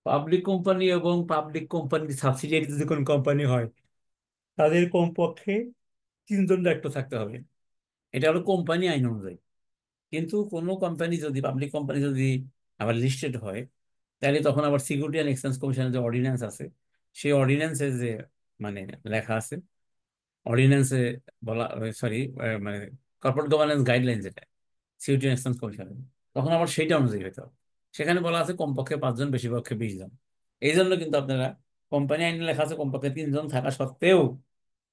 পাবলিক কোম্পানি এবং পাবলিক কোম্পানির সাবসিডিয়ারি যদি কোনো কোম্পানি হয় তাদের কমপক্ষে 3জন ডাইরেক্টর থাকতে হবে এটা হলো কোম্পানি আইন অনুযায়ী কিন্তু কোনো কোম্পানি যদি পাবলিক কোম্পানি যদি আবার লিস্টেড হয় তাহলে তখন আবার সিকিউরিটি অ্যান্ড এক্সচেঞ্জ কমিশনের যে অর্ডিন্যান্স আছে সেই অর্ডিন্যান্সে যে মানে লেখা আছে অর্ডিন্যান্সে বলা সরি মানে কর্পোরেট গভর্নেন্স গাইডলাইন যেটা সিকিউরিটি অ্যান্ড এক্সচেঞ্জ কমিশনের তখন আবার সেইটা অনুযায়ী হতে হবে সেখানে বলা আছে কমপক্ষে 5জন বেশি পক্ষে 20জন এই জন্য কিন্তু আপনারা কোম্পানি আইনে লেখা আছে কমপক্ষে 3জন থাকা সত্ত্বেও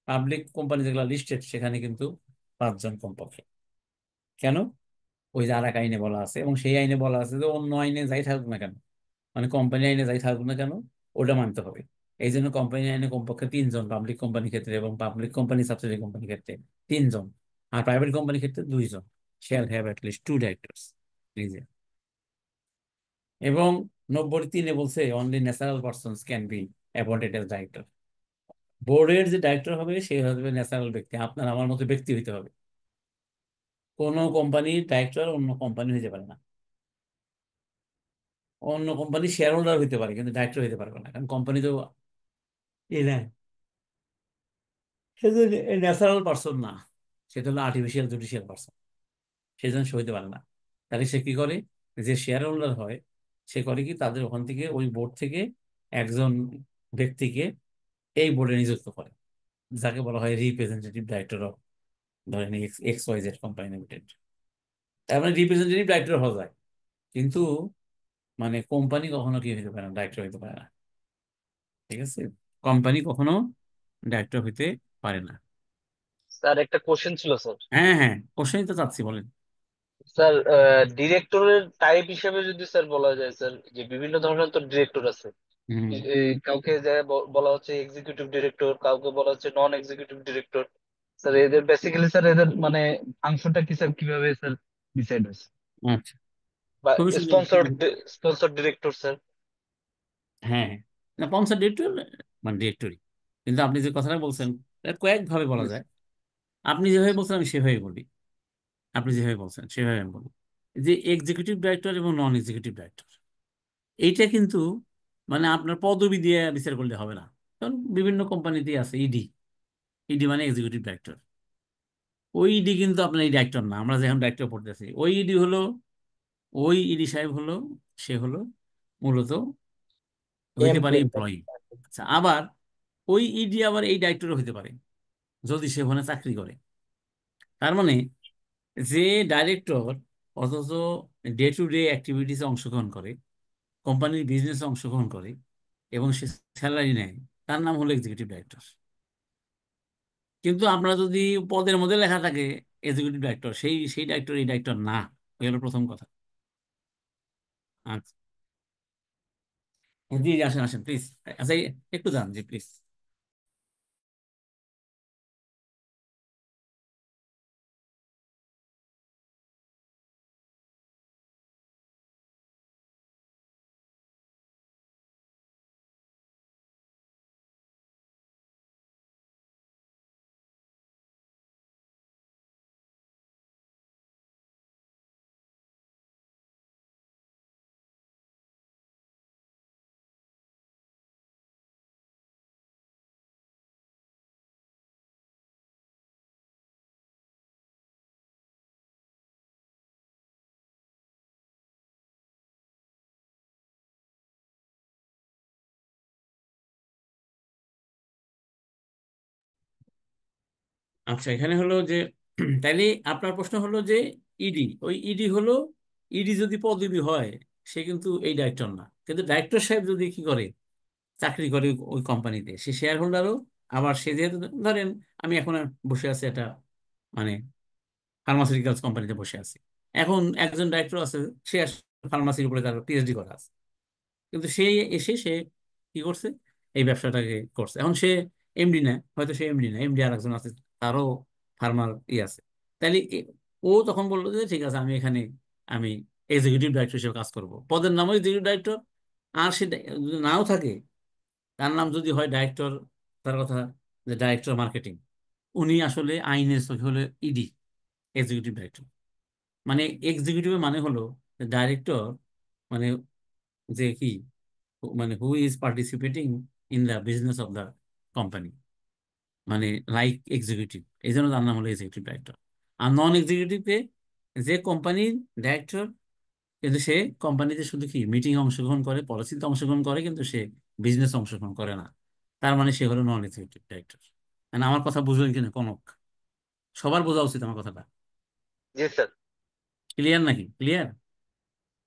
পাবলিক কোম্পানি যেগুলো লিস্টেড সেখানে কিন্তু 5জন কমপক্ষে কেন ওই যে আর এক আইনে বলা আছে এবং সেই আইনে বলা আছে যে অন্য আইনে যাই থাকুক না কেন মানে কোম্পানি আইনে যাই থাকুক না কেন ওটা মানতে হবে এই জন্য কোম্পানি আইনে কমপক্ষে 3জন পাবলিক কোম্পানির ক্ষেত্রে এবং পাবলিক কোম্পানি সাবসিডিয়ারি কোম্পানির ক্ষেত্রে 3জন আর প্রাইভেট কোম্পানির ক্ষেত্রে 2জন shall have at least 2 directors এবং 90-3 বলছে only natural persons can be appointed age director বোর্ডের যে ডাইরেক্টর হবে সে হবে ন্যাচারাল ব্যক্তি আপনার আমার মতো ব্যক্তি হইতে হবে কোনো কোম্পানির ডাইরেক্টর অন্য কোম্পানি হইতে পারে না অন্য কোম্পানি শেয়ার হোল্ডার হইতে পারে কিন্তু ডাইরেক্টর হইতে পারবে না কারণ কোম্পানি তো এ নেয় সে ন্যাচারাল পারসন না সে তো হলো আর্টিফিশিয়াল জুডিশিয়াল পারসন সেই জন্য সে হইতে পারে না তাহলে সে কি করে যে শেয়ার হোল্ডার হয় সে করে কি তাদের ওখান থেকে ওই বোর্ড থেকে একজন ব্যক্তিকে এই বোর্ডে নিযুক্ত করে যাকে বলা হয় রিপ্রেজেন্টেটিভ ডাইরেক্টর অফ ধরেন X Y Z company limited তার মানে রিপ্রেজেন্টেটিভ ডাইরেক্টর হওয়া যায় কিন্তু মানে কোম্পানি কখনো কি হইতে পারে না ডাইরেক্টর হইতে পারে না ঠিক আছে কোম্পানি কখনো ডাইরেক্টর হইতে পারে না। স্যার একটা কোশ্চেন ছিল স্যার। হ্যাঁ হ্যাঁ, কোশ্চেনই তো চাচ্ছি, বলেন। স্যার ডিরেক্টরের টাইপ হিসেবে যদি স্যার বলা যায় স্যার, যে বিভিন্ন ধরনের তো ডিরেক্টর আছে। হুম। কাউকে যে বলা হচ্ছে এক্সিকিউটিভ ডিরেক্টর, কাউকে বলা হচ্ছে নন এক্সিকিউটিভ ডিরেক্টর। স্যার এদের বেসিক্যালি স্যার এদের মানে ফাংশনটা কি স্যার, কিভাবে স্যার ডিসাইড হয়েছে? আচ্ছা, বা খুবই সুন্দর। Sponsor director sir. হ্যাঁ হ্যাঁ, না পঞ্চায়েত ডিরেক্টর মানে ডিরেক্টরি, কিন্তু আপনি যে কথাটা বলছেন এটা কয়েকভাবে বলা যায়। আপনি যেভাবে বলছেন আমি সেভাবে বলি, আপনি যেভাবে বলছেন সেভাবে আমি বলি। যে এক্সিকিউটিভ ডাইরেক্টর এবং নন এক্সিকিউটিভ ডাইরেক্টর, এইটা কিন্তু মানে আপনার পদবি দিয়ে বিচার করলে হবে না। কারণ বিভিন্ন কোম্পানিতেই আছে ইডি, ইডি মানে এক্সিকিউটিভ ডাইরেক্টর। ওই ইডি কিন্তু আপনার এই ডাইরেক্টর না, আমরা যখন ডাইরেক্টর পড়তেছি ওই ইডি হলো, ওই ইডি সাহেব হলো, সে হলো মূলত হইতে পারে এমপ্লয়ি। এমপ্লয়ি। আচ্ছা, আবার ওই ইডি আবার এই ডাইরেক্টরও হইতে পারে যদি সে ওখানে চাকরি করে। তার মানে যে ডাইরেক্টর অথচ ডে টু ডে অ্যাক্টিভিটিসে অংশগ্রহণ করে, কোম্পানির বিজনেসে অংশগ্রহণ করে এবং সে স্যালারি নেয়, তার নাম হলো এক্সিকিউটিভ ডাইরেক্টর। কিন্তু আমরা যদি পদের মধ্যে লেখা থাকে এক্সিকিউটিভ ডাইরেক্টর, সেই সেই ডাইরেক্টর এই ডাইরেক্টর না। এই হলো প্রথম কথা। আচ্ছা, জি জি, আসেন আসেন প্লিজ। আচ্ছা, একটু যান জি প্লিজ। আচ্ছা, এখানে হলো যে তাইলে আপনার প্রশ্ন হলো যে ইডি, ওই ইডি হলো, ইডি যদি পদবি হয় সে কিন্তু এই ডাইরেক্টর না। কিন্তু ডাইরেক্টর সাহেব যদি কি করে, চাকরি করে ওই কোম্পানিতে, সে শেয়ার হোল্ডারও। আবার সে যেহেতু ধরেন আমি এখন বসে আছি একটা মানে ফার্মাসিউটিক্যালস কোম্পানিতে বসে আছি, এখন একজন ডাইরেক্টর আছে, সে ফার্মাসির উপরে তার পিএইচডি করা আছে, কিন্তু সে এসে সে কি করছে, এই ব্যবসাটাকে করছে। এখন সে এমডি না, হয়তো সে এমডি না, এমডি আর একজন আছে, তারও ফার্মার আছে। তাইলে ও তখন বললো যে ঠিক আছে, আমি এখানে আমি এক্সিকিউটিভ ডাইরেক্টর হিসেবে কাজ করব, পদের নামও এক্সিকিউটিভ ডাইরেক্টর। আর সে যদি নাও থাকে, তার নাম যদি হয় ডাইরেক্টর, তার কথা যে ডাইরেক্টর মার্কেটিং, উনি আসলে আইনের চোখে হলো ইডি, এক্সিকিউটিভ ডাইরেক্টর। মানে এক্সিকিউটিভ মানে হলো ডাইরেক্টর, মানে যে কি, মানে who is participating in the business of the company, মানে লাইক এক্সিকিউটিভ, এই জন্য তার নাম হলো এক্সিকিউটিভ ডাইরেক্টর। আর নন এক্সিকিউটিভে যে কোম্পানির ডাইরেক্টর, কিন্তু সে কোম্পানিতে শুধু কি মিটিং অংশগ্রহণ করে, পলিসিতে অংশগ্রহণ করে, কিন্তু সে বিজনেস অংশগ্রহণ করে না। তার মানে সে হলো নন এক্সিকিউটিভ ডাইরেক্টর। মানে আমার কথা বুঝলেন কিনা কনক? সবার বোঝা উচিত আমার কথাটা। জি স্যার। ক্লিয়ার নাকি? ক্লিয়ার?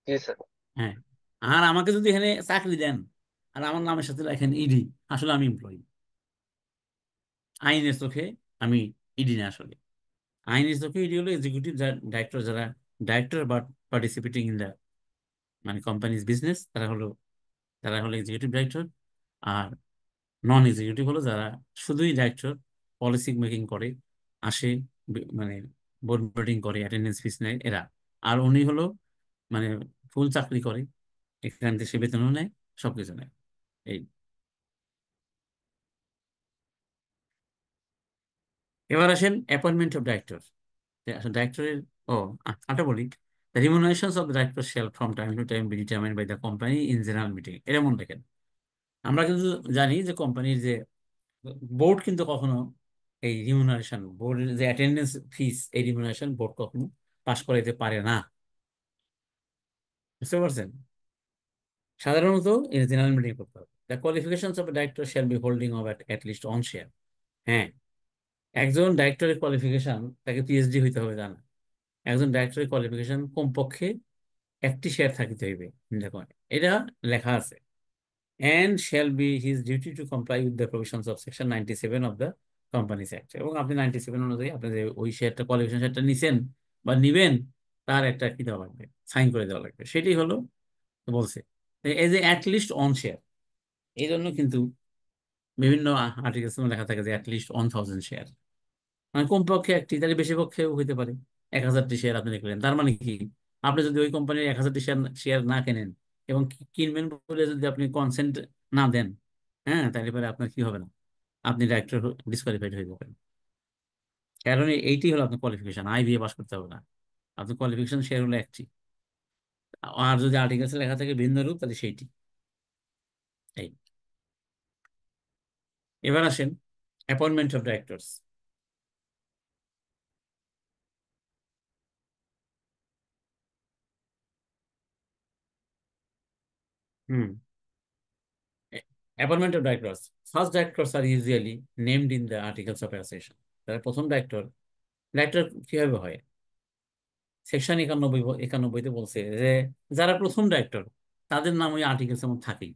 জি স্যার। হ্যাঁ। আর আমাকে যদি এখানে চাকরি দেন আর আমার নামের সাথে লেখেন ইডি, আসলে আমি এমপ্লয়ি। আইনের চোখে আমি ইডি না আসলে। আইনের চোখে ইডি হলো এক্সিকিউটিভ ডাইরেক্টর, যারা director but participating in the মানে কোম্পানিজ বিজনেস, তারা হলো এক্সিকিউটিভ ডাইরেক্টর। আর নন এক্সিকিউটিভ হলো যারা শুধুই ডাইরেক্টর, পলিসি মেকিং করে, আসে, মানে বোর্ড মিটিং করে, অ্যাটেন্ডেন্স ফিস নেয় এরা। আর উনি হলো মানে ফুল চাকরি করে, এখান থেকে সে বেতনও নেয়, সবকিছু নেয়। এই, এবার আসেন অ্যাপয়েন্টমেন্ট অফ ডাইরেক্টর। আসলে ডাইরেক্টরের, ও আটা বলি, the remunerations of the director shall from time to time be determined by the company in general meeting. এটা মনে রাখেন। আমরা কিন্তু জানি যে কোম্পানির যে বোর্ড কিন্তু কখনো এই রিমুনারেশন, বোর্ডের যে অ্যাটেন্ডেন্স ফিস, এই রিমুনারেশন বোর্ড কখনো পাস করাইতে পারে না। বুঝতে পারছেন? সাধারণত এই জেনারেল মিটিং করতে হবে। The qualifications of director shall be holding of at least on share. হ্যাঁ, একজন ডাইরেক্টরের কোয়ালিফিকেশন তাকে পিএইচডি হইতে হবে জানা। একজন ডাইরেক্টরের কোয়ালিফিকেশন কমপক্ষে একটি শেয়ার থাকিতে হইবে। দেখো, এটা লেখা আছে। and shall be his duty to comply with the provisions of section 97 of the Companies Act। এবং আপনি 97 অনুযায়ী আপনি যে ওই শেয়ারটা কোয়ালিফিকেশন শেয়ারটা নিছেন বা নিবেন, তার একটা কি দেওয়া লাগবে, সাইন করে দেওয়া লাগবে। সেটি হলো বলছে as a at least on share. এই জন্য কিন্তু বিভিন্ন আর্টিকেলস লেখা থাকে যে অ্যাট লিস্ট 1000 শেয়ার, মানে কমপক্ষে একটি, তাহলে বেশি পক্ষেও হইতে পারে 1000টি শেয়ার আপনি লিখলেন। তার মানে কি, আপনি যদি ওই কোম্পানির 1000টি শেয়ার শেয়ার না কেনেন এবং কিনবেন বলে যদি আপনি কনসেন্ট না দেন, হ্যাঁ, তাহলে পরে আপনার কি হবে না, আপনি ডাইরেক্টর ডিসকোয়ালিফাইড হয়ে যাবেন। কারণ এইটি হলো আপনার কোয়ালিফিকেশন, IBA পাস করতে হবে না, আপনার কোয়ালিফিকেশন শেয়ার হলো একটি। আর যদি আর্টিকেলসে লেখা থাকে ভিন্ন রূপ, তাহলে সেইটি। এই এবার আসেন appointment of directors. Hmm, appointment of directors. First directors are usually named in the articles of association. তারা প্রথম ডাইরেক্টর, ডাইরেক্টর কিভাবে হয়, সেকশন 91-তে বলছে যে যারা প্রথম ডাইরেক্টর তাদের নাম ওই আর্টিকেলস এর মধ্যে থাকেই,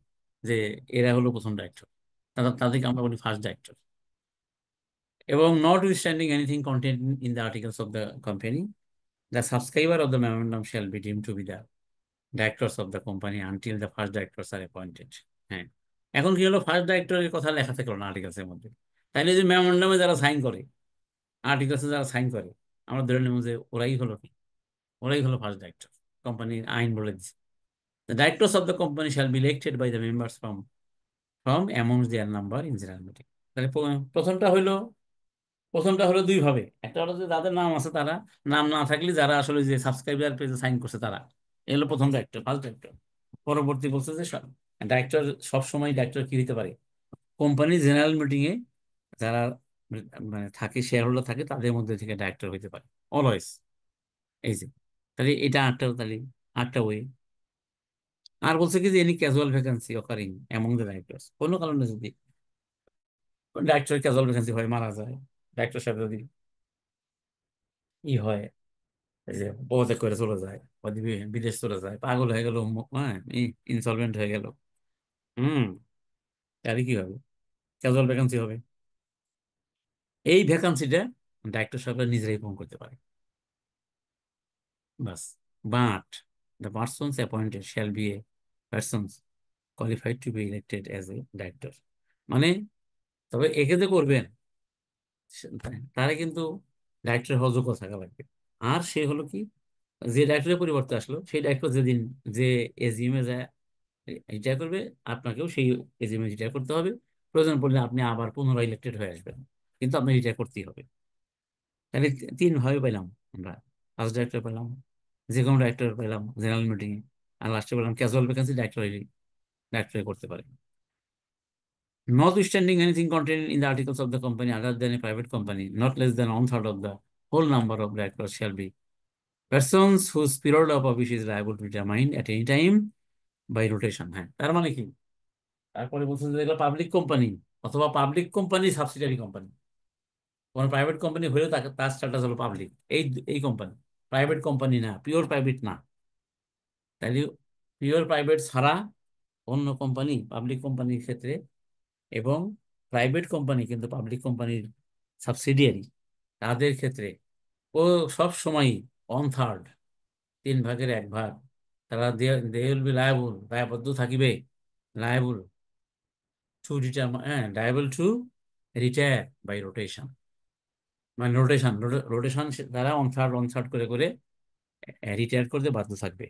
যে এরা হলো প্রথম ডাইরেক্টর, তাদেরকে আমরা বলি ফার্স্ট ডাইরেক্টর। এবং notwithstanding anything content in the articles of the company, the subscriber of the memorandum shall be deemed to be the directors of the company until the first directors are appointed. হ্যাঁ, এখন কি হলো, first ডাইরেক্টরের কথা লেখা থাকলো না articles এর মধ্যে, তাইলে যে মেমোরেন্ডামে যারা সাইন করে, আর্টিকেলসে যারা সাইন করে, আমরা ধরে নেব যে ওরাই হলো কি, ওরাই হলো ফার্স্ট ডাইরেক্টর। কোম্পানির আইন বলে দিচ্ছে, the directors of the company shall be elected by the members from amongst their number in general meeting। তাহলে প্রথমটা হলো দুই ভাবে, একটা হলো যে যাদের নাম আছে তারা, নাম না থাকলে যারা আসলে যে সাবস্ক্রাইবার পেজে সাইন করছে তারা, এগুলো প্রথম ডাইরেক্টর, ফার্স্ট ডাইরেক্টর। পরবর্তী বলছে যে ডাইরেক্টর সবসময় ডাইরেক্টর কি হতে পারে, কোম্পানি জেনারেল মিটিং এ যারা মানে থাকে, শেয়ার হোল্ডার থাকে, তাদের মধ্যে থেকে ডাইরেক্টর হইতে পারে অলওয়েজ। এই যে, তাহলে এটা আটটা ওয়ে। আর বলছে কি যে any casual vacancy occurring among the directors, কোনো কারণে যদি ডাইরেক্টর ক্যাজুয়াল ভ্যাকান্সি হয়, মারা যায়, ডাইরেক্টর সাহেব যদি হয়, এই যে পদত্যাগ করে চলে যায়, বা বিদেশ চলে যায়, পাগল হয়ে গেল, হ্যাঁ, ইনসলভেন্ট হয়ে গেল, হুম, তাহলে কি হবে, ক্যাজুয়াল ভ্যাকান্সি হবে। এই ভ্যাকান্সিটা ডাইরেক্টর সাহেবরা নিজেরাই পূরণ করতে পারে, বাস। But the persons appointed shall be a persons qualified to be elected as a director. মানে তবে একে যে করবেন তারা কিন্তু ডাইরেক্টর হওয়ার যোগ্য থাকা লাগবে। আর সে হলো কি, যে ডাইরেক্টরের পরিবর্তে আসলো সেই ডাইরেক্টর যেদিন যে এজিএমে যায় রিটায়ার করবে, আপনাকেও সেই এজিএমে রিটায়ার করতে হবে। প্রয়োজন পড়লে আপনি আবার পুনরায় ইলেক্টেড হয়ে আসবেন, কিন্তু আপনি রিটায়ার করতেই হবে। তাহলে তিন ভাবে পেলাম আমরা, ফার্স্ট ডাইরেক্টর পেলাম, যে কোনো ডাইরেক্টর পেলাম জেনারেল মিটিং এ, আর লাস্টে পেলাম ক্যাজুয়াল ভ্যাকেন্সি, ডাইরেক্টর করতে পারে। Notwithstanding anything contained in the articles of the company other than a private company, not less than one third of the whole number of directors shall be persons whose period of office is liable to be determined at any time by rotation। হ্যাঁ, তার মানে কি, তারপরে বলছেন যে এগুলো public company অথবা public company subsidiary company. কোন প্রাইভেট কোম্পানি হলেও তাকে তার স্ট্যাটাস হলো পাবলিক। এই কোম্পানি প্রাইভেট কোম্পানি না, পিওর প্রাইভেট না। তাইলে পিওর প্রাইভেট ছাড়া অন্য কোম্পানি, পাবলিক কোম্পানির ক্ষেত্রে এবং প্রাইভেট কোম্পানি কিন্তু পাবলিক কোম্পানির সাবসিডিয়ারি, তাদের ক্ষেত্রে ও সব সময় 1/3, 3/1 তারা দে উইল বি লায়াবল, দায়বদ্ধ থাকিবে, liable to liable to retire by rotation. মানে রোটেশন তারা 1/3 করে করে রিটায়ার করতে বাধ্য থাকবে।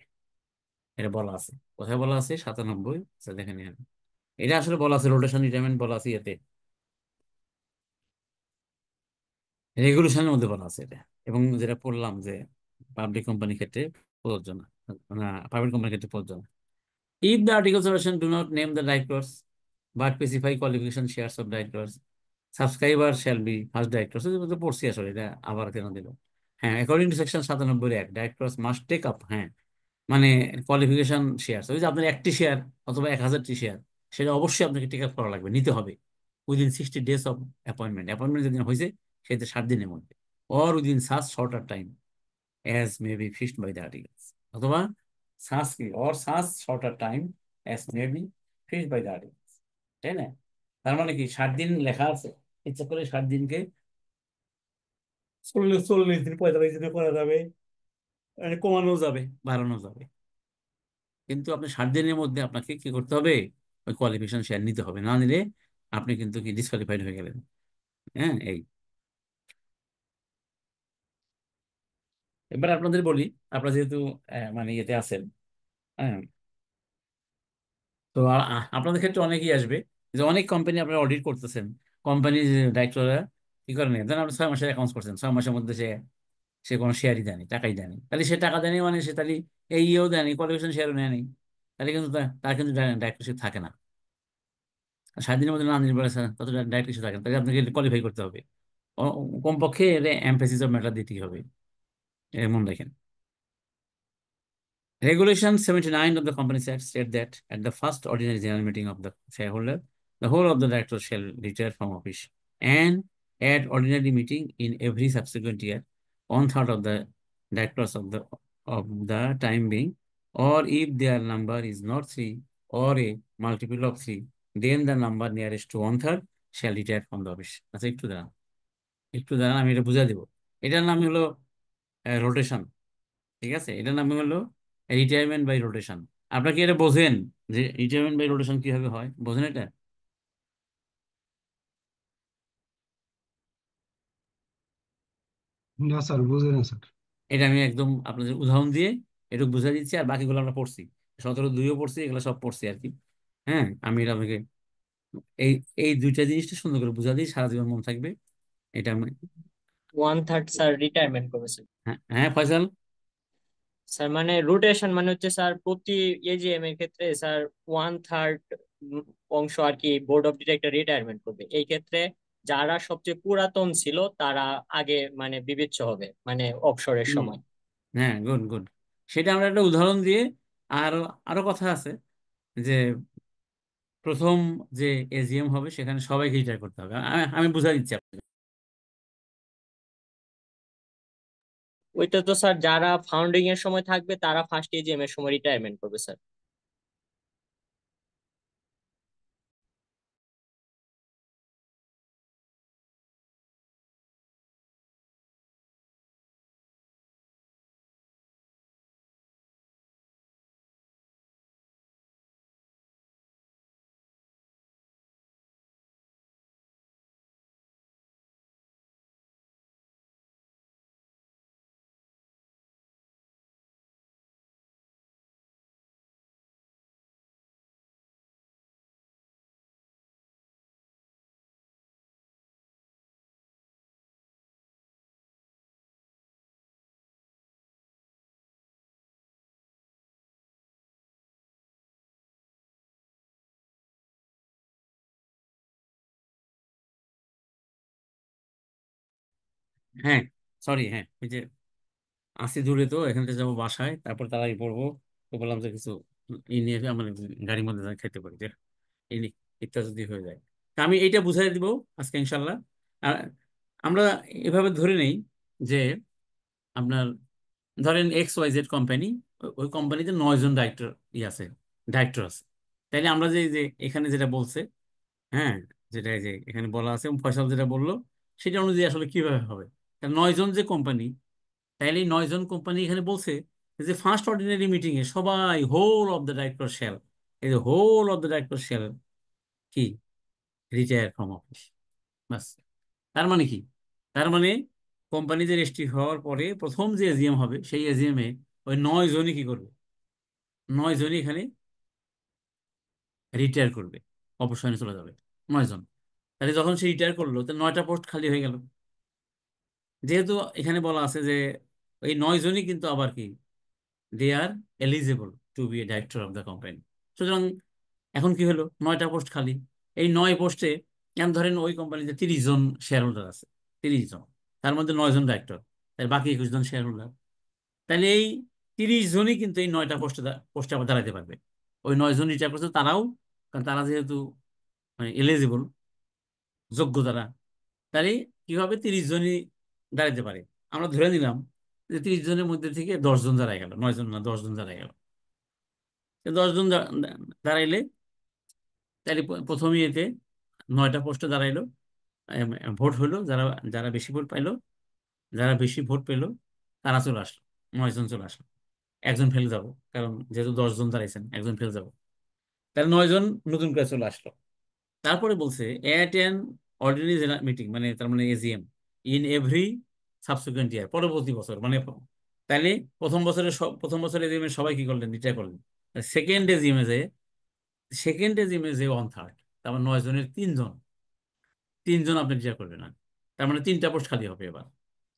এটা বলা আছে, কোথায় বলা আছে, 97, আচ্ছা দেখেন এখানে, এটা আসলে বলা আছে, রোটেশন রিটায়ারমেন্ট বলা আছে এতে, রেগুলেশনের মধ্যে বলা আছে এটা। এবং যেটা পড়লাম যে পাবলিক কোম্পানির ক্ষেত্রে প্রযোজ্য না, না প্রাইভেট কোম্পানির ক্ষেত্রে প্রযোজ্য না। If the articles of association do not name the directors but specify qualification shares of directors, subscriber shall be first directors। এটা তো পড়ছি আসলে, এটা আবার কেন দিল। হ্যাঁ, according to section 97 directors must take up, হ্যাঁ, মানে কোয়ালিফিকেশন শেয়ার, ওই যে আপনার একটি শেয়ার অথবা 1000টি শেয়ার, সেটা অবশ্যই আপনাকে টেক আপ করা লাগবে, নিতে হবে within 60 days of appointment. Appointment যেদিন হয়েছে সেটা 7 দিনের মধ্যে, or within such shorter time as may be fixed by the articles, অথবা such shorter time as may be fixed by the articles, তাই না? তার মানে কি 60 দিন লেখা আছে, ইচ্ছা করে 60 দিনকে 40 40 দিন 45 দিনে করা যাবে, মানে কমানো যাবে, বাড়ানো যাবে। কিন্তু আপনি 60 দিনের মধ্যে আপনাকে কি করতে হবে? ওই কোয়ালিফিকেশন শেয়ার নিতে হবে, না নিলে আপনি কিন্তু কি ডিসকোয়ালিফাইড হয়ে গেলেন। হ্যাঁ, এই এবার আপনাদের বলি, আপনারা যেহেতু মানে ইয়েতে আছেন, হ্যাঁ, তো আপনাদের ক্ষেত্রে অনেকেই আসবে যে অনেক কোম্পানি আপনারা অডিট করতেছেন, কোম্পানির ডাইরেক্টররা কি করেন, ধরেন আপনি 6 মাসের অ্যাকাউন্টস করছেন, 6 মাসের মধ্যে সে সে কোনো শেয়ারই দেয়নি, টাকাই দেয়নি, তাহলে সে টাকা দেয়নি মানে সে তাহলে এই ইয়েও দেয়নি, কোয়ালিফিকেশন শেয়ারও নেয়নি, তাহলে কিন্তু তার কিন্তু ডাইরেক্টরশিপ থাকে না। 60 দিনের মধ্যে না নিতে পারে স্যার, তত ডাইরেক্টরশিপ থাকে না, তাহলে আপনাকে কোয়ালিফাই করতে হবে। কমপক্ষে এটা এমফেসিস অফ ম্যাটার দিতেই হবে, মনে রাখেন। Regulation 79 of the Companies Act state that at the first ordinary general meeting of the shareholder, the whole of the directors shall retire from office, and at ordinary meeting in every subsequent year, 1/3 of the directors of the time being, or if their number is not three or a multiple of three, then the number nearest to 1/3 shall retire from the office. আচ্ছা, একটু দাঁড়ান, আমি এটা বুঝাই দেবো। এটার নাম হলো রোটেশন। ঠিক আছে, এটার নাম হলো রিটায়ারমেন্ট বাই রোটেশন। আপনারা কি এটা বোঝেন যে রিটায়ারমেন্ট বাই রোটেশন কিভাবে হয়? বোঝেন এটা? না স্যার, বুঝে না স্যার। এটা আমি একদম আপনাদের উদাহরণ দিয়ে একটু বুঝাই দিচ্ছি, আর বাকিগুলো আমরা পড়ছি, 17-2ও পড়ছি, এগুলো সব পড়ছি আর কি। হ্যাঁ, আমি এটা আপনাকে এই এই দুইটা জিনিসটা সুন্দর করে বুঝা দিই, সারা জীবন মনে থাকবে। এটা আমি, 1/3 স্যার রিটায়ারমেন্ট করবে স্যার। হ্যাঁ হ্যাঁ ফয়সাল। স্যার মানে রোটেশন মানে হচ্ছে স্যার প্রতি এজিএম এর ক্ষেত্রে স্যার 1/3 অংশ আর কি বোর্ড অফ ডিরেক্টর রিটায়ারমেন্ট করবে। এই ক্ষেত্রে যারা সবচেয়ে পুরাতন ছিল তারা আগে মানে বিবেচ্য হবে মানে অবসরের হুম, সময়। হ্যাঁ, গুড গুড। সেটা আমরা একটা উদাহরণ দিয়ে, আর আরো কথা আছে যে প্রথম যে এজিএম হবে সেখানে সবাইকে রিটায়ার করতে হবে, আমি বুঝাই দিচ্ছি আপনাকে। ওইটা তো স্যার যারা ফাউন্ডিং এর সময় থাকবে তারা ফার্স্ট এজিএম এর সময় রিটায়ারমেন্ট করবে স্যার। হ্যাঁ, সরি, হ্যাঁ, ওই যে আসি দূরে, তো এখান থেকে যাবো বাসায়, তারপর তারাই পড়বো, তো বললাম যে কিছু ই নিয়ে আমার গাড়ির মধ্যে যা খেতে পারি, যে এই ইত্যা যদি হয়ে যায়, তা আমি এইটা বুঝাই দিব আজকে ইনশাল্লাহ। আর আমরা এভাবে ধরে নেই যে আপনার ধরেন XYZ কোম্পানি, ওই কোম্পানিতে 9 জন ডাইরেক্টর আছে। তাইলে আমরা যে এখানে যেটা বলছে, হ্যাঁ, যেটা এই যে এখানে বলা আছে এবং ফয়সাল যেটা বললো, সেটা অনুযায়ী আসলে কিভাবে হবে? 9 জন যে কোম্পানি, তাইলে এই 9 জন কোম্পানি এখানে বলছে যে ফার্স্ট অর্ডিনারি মিটিং এ সবাই whole of the director shall, এই যে whole of the director shall কি রিটায়ার ফ্রম অফিস, বাস। তার মানে কি? তার মানে কোম্পানিতে রেজিস্ট্রি হওয়ার পরে প্রথম যে এজিএম হবে সেই এজিএম এ ওই 9 জনই কি করবে? 9 জনই এখানে রিটায়ার করবে, অবসরে চলে যাবে 9 জন। তাহলে যখন সে রিটায়ার করলো, তো 9টা পোস্ট খালি হয়ে গেল। যেহেতু এখানে বলা আছে যে এই 9 জনই কিন্তু আবার কি, they are eligible to be a director of the company. সুতরাং এখন কি হলো, 9টা পোস্ট খালি। এই 9 পোস্টে এখন ধরেন ওই কোম্পানিতে 30 জন শেয়ার হোল্ডার আছে, 30 জন, তার মধ্যে 9 জন ডাইরেক্টর, তাই বাকি 21 জন শেয়ার হোল্ডার। তাহলে এই 30 জনই কিন্তু এই 9টা পোস্টে পোস্টে আবার দাঁড়াতে পারবে। ওই 9 জন রিটায়ার করছে তারাও, কারণ তারা যেহেতু মানে এলিজিবল, যোগ্য তারা, তাহলে কি হবে, 30 জনই দাঁড়াতে পারে। আমরা ধরে নিলাম যে 30 জনের মধ্যে থেকে 10 জন দাঁড়ায় গেল, 9 জন না 10 জন দাঁড়ায় গেল। 10 জন দাঁড়াইলে তাহলে প্রথম ইয়েতে 9টা পোস্টে দাঁড়াইলো, ভোট হইলো, যারা যারা বেশি ভোট পাইলো, যারা বেশি ভোট পেলো তারা চলে আসলো, 9জন চলে আসলো। একজন ফেল যাব, কারণ যেহেতু 10জন দাঁড়াইছেন, একজন ফেল যাব, তাহলে 9জন নতুন করে চলে আসলো। তারপরে বলছে অ্যাট অ্যান অর্ডিনারি মিটিং, মানে তার মানে এজিএম, ইন এভরি সাবসিকুয়েন্ট ইয়ার, পরবর্তী বছর মানে তাইলে প্রথম বছর এজিএম এ সবাই কি করলেন, রিটায়ার করলেন। সেকেন্ড এজিএম এ যে 1/3, তার মানে 9জনের 3জন, 3জন আপনি রিটায়ার করবেন না। তার মানে 3টা পোস্ট খালি হবে এবার।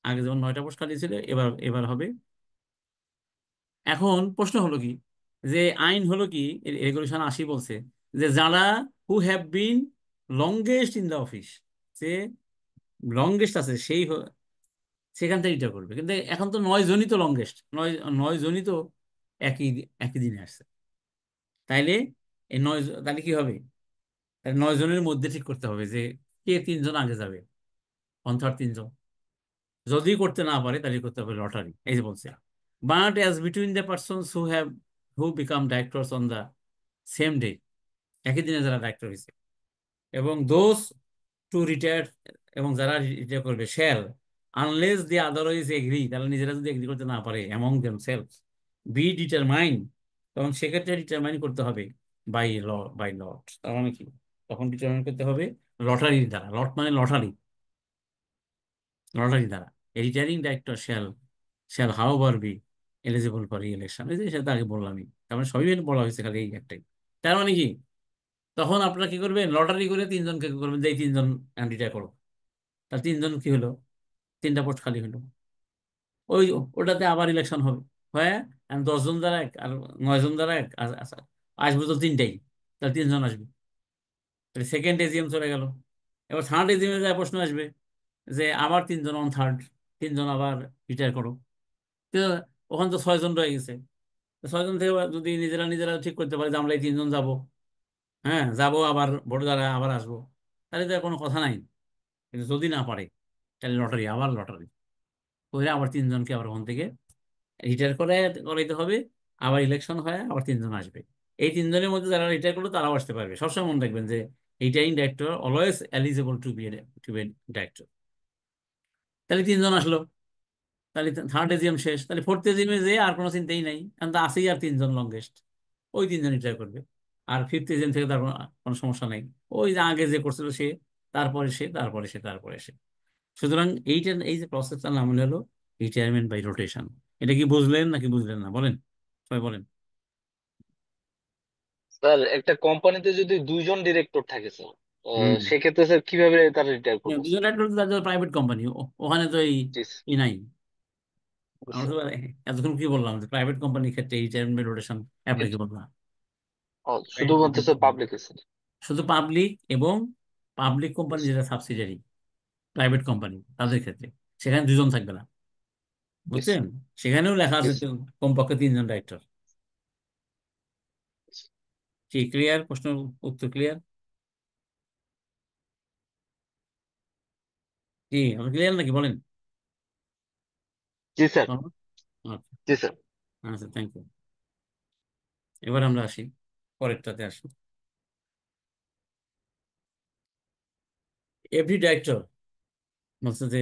আগে যেমন 9টা পোস্ট খালি ছিল, এবার এবার হবে। এখন প্রশ্ন হলো কি, যে আইন হলো কি, রেগুলেশন 80 বলছে যে যারা who have been longest in the office, যে লংগেস্ট আছে সেখান থেকে এটা করবে। কিন্তু এখন তো 9জনই তো লংগেস্ট, 9জনই তো একই একই দিনে আসছে। তাইলে এই 9, তাহলে কি হবে, তাহলে 9জনের মধ্যে ঠিক করতে হবে যে কে 3জন আগে যাবে, 1/3 3জন। যদি করতে না পারে তাহলে করতে হবে লটারি, এই যে বলছে। But as between the persons who become directors on the same day, একই দিনে যারা ডাইরেক্টর হয়েছে, এবং দোজ টু রিটায়ার, এবং যারা রিটায়ার করবে, শ্যাল আনলেস দি আদারওয়াইজ এগ্রি, তারা নিজেরা যদি এগ্রি করতে না পারে অ্যামং দেমসেলভস, বি ডিটারমাইন, তখন সেক্ষেত্রে ডিটারমাইন করতে হবে বাই লট। তার মানে কি, তখন ডিটারমাইন করতে হবে লটারির দ্বারা। লট মানে লটারি, লটারি দ্বারা। Retiring director shall however be eligible for re-election. এই যে সেটা আগে বললামই, তার মানে সবই বলা হয়েছে, খালি এই একটাই। তার মানে কি, তখন আপনারা কি করবেন, লটারি করে 3জনকে কি করবেন, যে এই 3জন রিটায়ার করো, তার 3জন কি হলো, 3টা পোস্ট খালি হলো, ওই ওটাতে আবার ইলেকশন হবে, হ্যাঁ। 10জন দ্বারা এক, আর 9জন দ্বারা এক, আসবে তো 3টাই, তাহলে 3জন আসবে। তাহলে সেকেন্ড এজিএম চলে গেল। এবার থার্ড এজিএমে যায় প্রশ্ন আসবে যে আবার 3জন 1/3, 3জন আবার রিটায়ার করো। তো ওখানে তো 6জন রয়ে গেছে। তো 6জন থেকে যদি নিজেরা নিজেরা ঠিক করতে পারে যে আমরা এই 3জন যাবো, হ্যাঁ যাবো, আবার ভোট দ্বারা আবার আসবো, তাহলে তো আর কোনো কথা নাই। কিন্তু যদি না পারে, তাহলে লটারি, আবার লটারি করে আবার 3জনকে আবার ওখান থেকে রিটায়ার করাইতে হবে। আবার ইলেকশন হয়, আবার 3জন আসবে। এই 3জনের মধ্যে যারা রিটায়ার করলো তারাও আসতে পারবে। সবসময় মনে রাখবেন যে retiring director always eligible to be director. তাহলে 3জন আসলো, তাহলে থার্ড এজিএম শেষ, তাহলে ফোর্থ এজিএমে যে আর কোনো চিন্তাই নাই, কারণ তো আছেই আর 3জন লংগেস্ট, ওই 3জন রিটায়ার করবে। আর ফিফথ এজিএম থেকে তার কোনো সমস্যা নেই, ওই যে আগে যে করছিল সে, তারপরে সে, তারপরে সে, তারপরে সে। সুতরাং এই যে প্রসেসটার নাম হলো রিটায়ারমেন্ট বাই রোটেশন। এটা কি বুঝলেন নাকি বুঝলেন না, বলেন, সবাই বলেন। স্যার একটা কোম্পানিতে যদি 2জন ডিরেক্টর থাকে স্যার, হুম, সেক্ষেত্রে স্যার কিভাবে তারা রিটায়ার করবো স্যার? দুজন প্রাইভেট কোম্পানি, ওখানে তো এই জি ই নাই। আমরা স্যার। তো এতক্ষণ কি বললাম, যে প্রাইভেট কোম্পানির ক্ষেত্রে রিটায়ারমেন্ট রোটেশন জি। অ্যাপ্লিকেবল না। শুধুমাত্র স্যার পাবলিক স্যার। শুধু পাবলিক, এবং পাবলিক কোম্পানি যেটা সাবসিডিয়ারি প্রাইভেট কোম্পানি, তাদের ক্ষেত্রে সেখানে 2জন থাকবে না, জি বুঝছেন। সেখানেও লেখা আছে স্যার। কমপক্ষে 3জন ডাইরেক্টর। কি ক্লিয়ার, প্রশ্ন উত্তর ক্লিয়ার? কি আপনি ক্লিয়ার নাকি, বলেন। জি স্যার। বলো। আচ্ছা, জি স্যার। আচ্ছা, থ্যাংক ইউ। এবার আমরা আসি, পরেরটাতে আসি। এভরি ডাইরেক্টর বলছে যে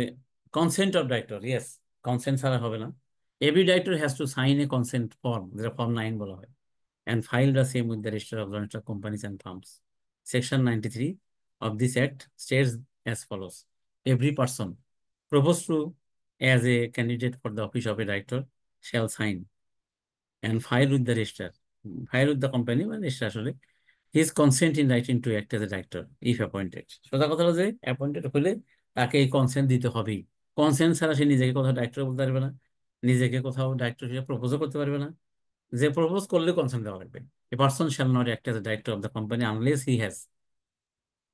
consent of director, yes, consent ছাড়া হবে না। Every director has to sign a consent form, যেটা ফর্ম 9 বলা হয়, and file the same with the Register of Registered Companies and Firms. Section 93 of this Act states as follows: every person proposed to as a candidate for the office of a director shall sign and file with the register, file with the company বা register আসলে, his consent in writing to act as a director if appointed. সোজা কথা হলো যে appointed হলে তাকে এই consent দিতে হবেই। কনসেন্ট ছাড়া সে নিজেকে কোথাও ডাইরেক্টর বলতে পারবে না, নিজেকে কোথাও ডাইরেক্টর হিসেবে প্রপোজও করতে পারবে না। যে প্রপোজ করলে কনসেন্ট দেওয়া লাগবে। A person shall not act as a director of the company unless he has,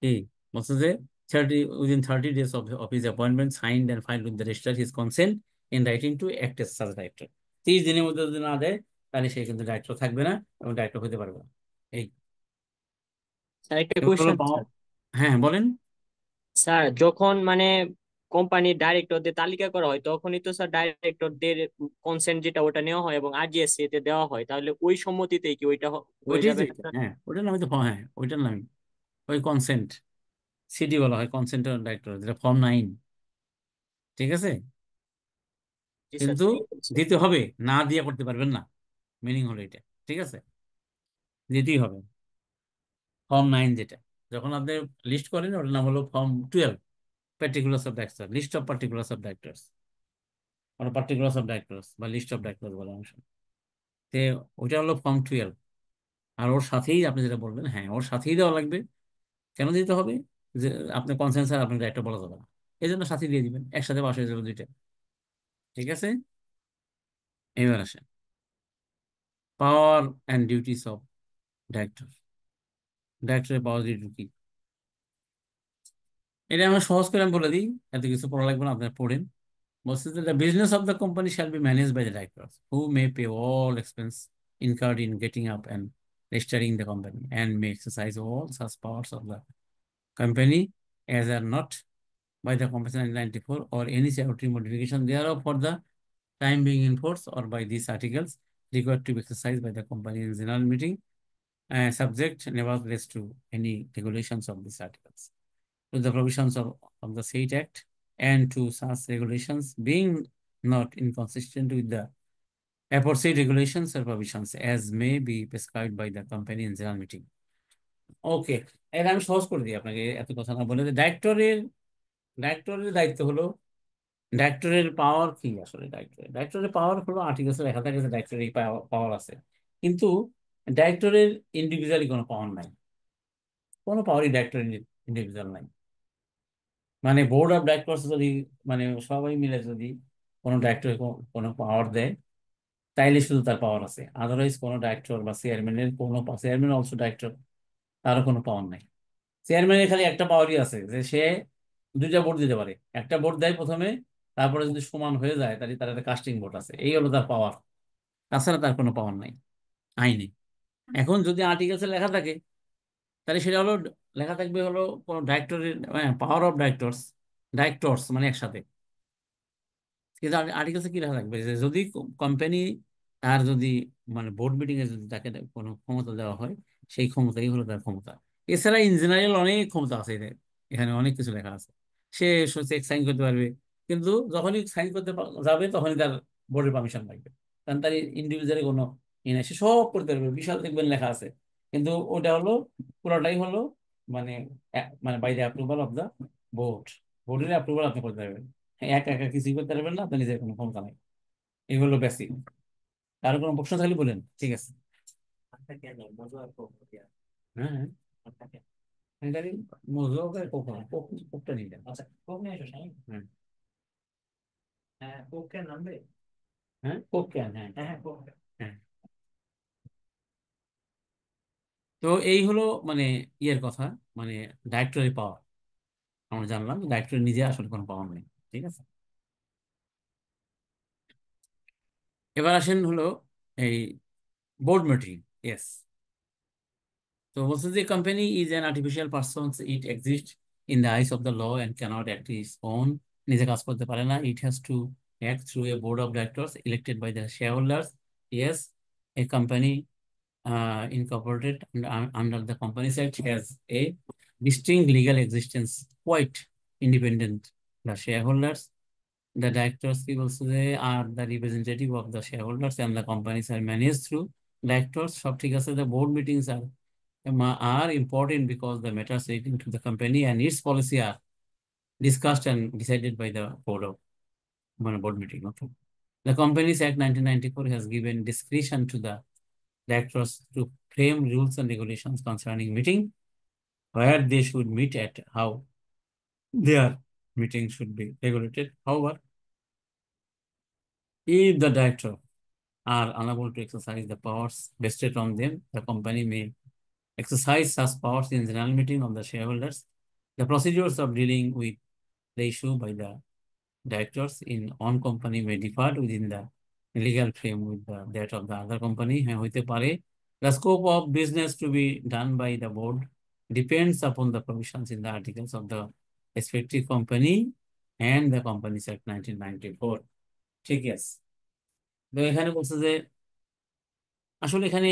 কি বলছে যে 30 days of his appointment signed and filed with the registrar his consent in writing to act as such director। 30 দিনের মধ্যে যদি না দেয়, তাহলে সে কিন্তু ডাইরেক্টর থাকবে না এবং ডাইরেক্টর হতে পারবে না। এই স্যার একটা এগুলো হলো কোয়েশ্চেন স্যার। হ্যাঁ বলেন। স্যার যখন মানে কোম্পানির ডাইরেক্টরদের তালিকা করা হয় তখনই তো স্যার ডাইরেক্টরদের কনসেন্ট যেটা ওটা নেওয়া হয় এবং আরজিএসসি তে দেওয়া হয়, তাহলে ওই সম্মতিতেই কি ওইটা হয়ে ওইটাই যাবে তো না এটা, স্যার? হ্যাঁ ওইটার নামই তো, হ্যাঁ ওইটার নামই। ওই কনসেন্ট, সিডি বলা হয়, কনসেন্ট ডাইরেক্টর, যেটা ফর্ম 9। ঠিক আছে, জি স্যার, কিন্তু ঠিক আছে। দিতে হবে, না দিয়ে করতে পারবেন না, মিনিং হলো এটা। ঠিক আছে, দিতেই হবে। ফর্ম 9 যেটা, যখন আপনি লিস্ট করেন ওটার নাম হলো form 12, particulars of director, list of particulars of directors, মানে পার্টিকুলার্স অফ ডাইরেক্টরস বা লিস্ট অফ ডাইরেক্টরস বলে অংশ। তে ওইটা হলো ফর্ম 12। আর ওর সাথেই আপনি যেটা বলবেন, হ্যাঁ ওর সাথেই দেওয়া লাগবে। কেন দিতে হবে? যে আপনি কনসেন্সাস আপনার ডাইরেক্টর বলা যাবে না, এই জন্য সাথে দিয়ে দিবেন, একসাথে পাশ হয়ে যাবে দুইটা। ঠিক আছে, এবার আসেন power and duties of director. ডাইরেক্টরের পাওয়ার ডিউটি কি, এটা আমরা সহজ করে আমি বলে দিই, এত কিছু পড়া লাগবে না, আপনারা পড়েন। বলছে যে the business of the company shall be managed by the directors who may pay all expense incurred in getting up and registering the company and may exercise all such powers of the company as are not by the Company 1994 or any statutory modification thereof for the time being in force or by these articles required to be exercised by the company in general meeting, subject nevertheless to any regulations of these articles, to the provisions of the said act, and to such regulations being not inconsistent with the aforesaid regulations or provisions as may be prescribed by the company in general meeting. ওকে, এটা আমি সহজ করে দিই আপনাকে, এত কথা না বলে। ডাইরেক্টরের দায়িত্ব হলো, ডাইরেক্টরের পাওয়ার কি আসলে, ডাইরেক্টরের পাওয়ার হলো আর্টিকেলস লেখা থাকে যে ডাইরেক্টরের পাওয়ার আছে, কিন্তু ডাইরেক্টরের ইন্ডিভিজুয়ালি কোনো পাওয়ার নাই, কোনো পাওয়ারই ডাইরেক্টরের ইন্ডিভিজুয়াল নাই। মানে বোর্ড অফ ডাইরেক্টরস যদি, মানে সবাই মিলে যদি কোনো ডাইরেক্টর কোনো পাওয়ার দেয়, তাইলে শুধু তার পাওয়ার আছে, আদারওয়াইজ কোনো ডাইরেক্টর বা চেয়ারম্যানের কোনো, চেয়ারম্যান অলসো ডাইরেক্টর, তারও কোনো পাওয়ার নাই। চেয়ারম্যানের খালি একটা পাওয়ারই আছে, যে সে দুইটা ভোট দিতে পারে, একটা ভোট দেয় প্রথমে, তারপরে যদি সমান হয়ে যায় তাহলে তার একটা কাস্টিং ভোট আছে, এই হলো তার পাওয়ার, তাছাড়া তার কোনো পাওয়ার নাই আইনে। এখন যদি আর্টিকেলসে লেখা থাকে, তাহলে সেটা হলো, লেখা থাকবে হলো কোনো ডাইরেক্টরের, পাওয়ার অফ ডাইরেক্টরস, ডাইরেক্টরস মানে একসাথে। কিন্তু আর্টিকেলসে কি লেখা থাকবে, যে যদি কোম্পানি তার যদি, মানে বোর্ড মিটিং এ যদি তাকে কোনো ক্ষমতা দেওয়া হয়, সেই ক্ষমতাই হলো তার ক্ষমতা। এছাড়া ইন জেনারেল অনেক ক্ষমতা আছে এখানে অনেক কিছু লেখা আছে। সে চেক সাইন করতে পারবে, কিন্তু যখনই সাইন করতে যাবে তখনই তার বোর্ডের পারমিশন লাগবে, কারণ তার ইন্ডিভিজুয়ালি কোনো ই নাই, সে সব করতে পারবে, বিশাল দেখবেন লেখা আছে, কিন্তু ওটা হলো পুরোটাই হলো, মানে মানে by the approval of the board, বোর্ডের অ্যাপ্রুভাল আপনি করতে পারবেন। হ্যাঁ, একা একা কিছুই করতে পারবেন না, আপনার নিজের কোনো ক্ষমতা নাই। এগুলো বেসিক। কারো কোনো প্রশ্ন থাকলে বলেন, ঠিক আছে। হ্যাঁ হ্যাঁ, গাড়ি মজু করে কোকটা নিয়ে যান। আচ্ছা, কোক নিয়ে আসো সাহেব। হ্যাঁ হ্যাঁ, কোক ক্যান আনবে। হ্যাঁ, কোক ক্যান, হ্যাঁ হ্যাঁ হ্যাঁ, কোক ক্যান। হ্যাঁ, তো এই হলো মানে ইয়ের কথা, মানে ডাইরেক্টরি পাওয়ার। আমরা জানলাম ডাইরেক্টরি নিজে আসলে কোনো পাওয়ার নেই। ঠিক আছে, এবার আসেন হলো এই বোর্ড মিটিং। ইয়েস, তো বলছে যে company is an artificial person, it exist in the eyes of the law and cannot act its own, নিজে কাজ করতে পারে না। It has to act through a board of directors elected by the share holders. Yes, a company incorporated under the Companies Act has a distinct legal existence, quite independent the shareholders. The directors people say are the representative of the shareholders and the companies are managed through directors. সব ঠিক আছে, the board meetings are important because the matters relating to the company and its policy are discussed and decided by the board of board meeting. Okay. The Companies Act 1994 has given discretion to the directors to frame rules and regulations concerning meeting, where they should meet at, how their meeting should be regulated. However, if the director are unable to exercise the powers vested on them, the company may exercise such powers in general meeting of the shareholders. The procedures of dealing with the issue by the directors in one company may differ within the legal frame with that of the other company. হ্যাঁ, হইতে পারে। The scope of business to be done by the board depends upon the provisions in the articles of the respective company and the Companies Act 1994. ঠিক আছে, তো এখানে বলছে যে আসলে এখানে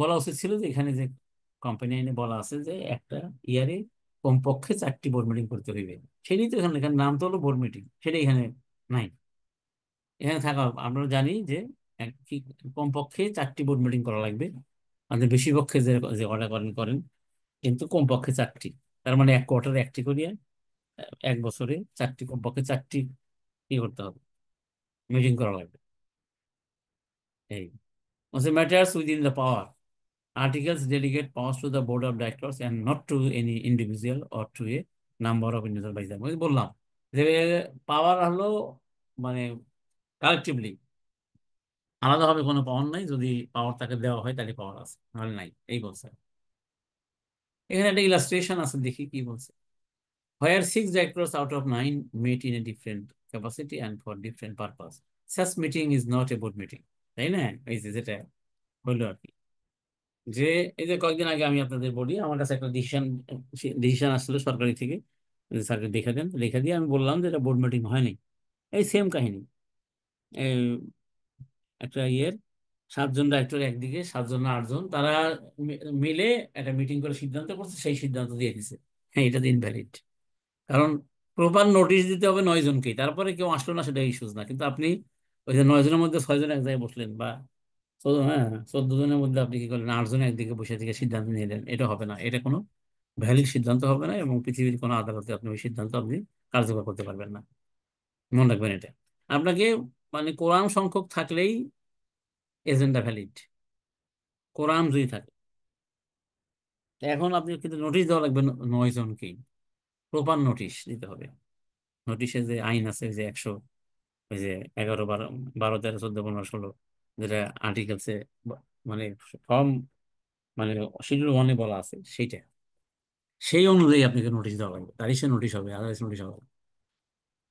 বলা উচিত ছিল যে এখানে যে কোম্পানি আইনে বলা আছে যে একটা ইয়ারে কমপক্ষে 4টি বোর্ড মিটিং করতে হইবে। সেটাই তো এখানে, এখানে নাম তো হলো বোর্ড মিটিং, সেটাই এখানে নাই। এখানে থাকা আমরা জানি যে কি কমপক্ষে 4টি বোর্ড মিটিং করা লাগবে। আমাদের বেশি পক্ষে যে যে অর্ডার করেন করেন, কিন্তু কমপক্ষে 4টি। তার মানে এক কোয়ার্টারে 1টি করিয়া এক বছরে 4টি, কমপক্ষে 4টি কি করতে হবে, মিটিং করা লাগবে। এই matters within the power. Articles delegate powers to the board of directors and not to any individual or to a number of individual by them. ওই বললাম যে পাওয়ার হলো মানে কালেকটিভলি, আলাদাভাবে কোনো পাওয়ার নাই। যদি পাওয়ার তাকে দেওয়া হয় তাহলে পাওয়ার আছে, নাহলে নাই, এই বলছে। এখানে একটা ইলাস্ট্রেশন আছে, দেখি কি বলছে। Where 6 directors out of 9 meet in a different capacity and for different purpose, such meeting is not a board meeting. তাই না? এই যে যেটা হলো আর কি, যে এই যে কয়েকদিন আগে আমি আপনাদের বলি, আমার কাছে একটা ডিসিশন আসলো সরকারি থেকে, স্যারকে দেখে দেন, লিখে দিয়ে আমি বললাম যে এটা বোর্ড মিটিং হয়নি। এই সেম কাহিনী, এই একটা ইয়ের 7জন ডাইরেক্টর একদিকে, 7জন না 8জন, তারা মিলে একটা মিটিং করে সিদ্ধান্ত করছে, সেই সিদ্ধান্ত দিয়ে দিছে। হ্যাঁ, এটা ইনভ্যালিড। কারণ প্রপার নোটিশ দিতে হবে 9জনকেই, তারপরে কেউ আসলো না সেটা ইস্যুজ না। কিন্তু আপনি ওই যে 9জনের মধ্যে 6জন এক জায়গায় বসলেন, বা হ্যাঁ 14জনের মধ্যে আপনি কি করলেন, 8জন একদিকে বসে থেকে সিদ্ধান্ত নিলেন, এটা হবে না। এটা কোনো ভ্যালিড সিদ্ধান্ত হবে না, এবং পৃথিবীর কোনো আদালতে আপনি ওই সিদ্ধান্ত আপনি কার্যকর করতে পারবেন না। মনে রাখবেন এটা। আপনাকে মানে কোরাম সংখ্যক থাকলেই এজেন্ডা ভ্যালিড, কোরাম যদি থাকে। এখন আপনি কিন্তু নোটিশ দেওয়া লাগবে 9জনকেই, প্রপার নোটিশ দিতে হবে। নোটিশে যে আইন আছে, ওই যে 100, ওই যে 11, 12, 12, 13, 14, 15, 16, যেটা আর্টিকেলসে মানে ফর্ম মানে শিডিউল 1-এ বলা আছে, সেইটা সেই অনুযায়ী আপনাকে নোটিশ দেওয়া লাগবে, তারই সে নোটিশ হবে, আদারওয়াইজ নোটিশ হবে না।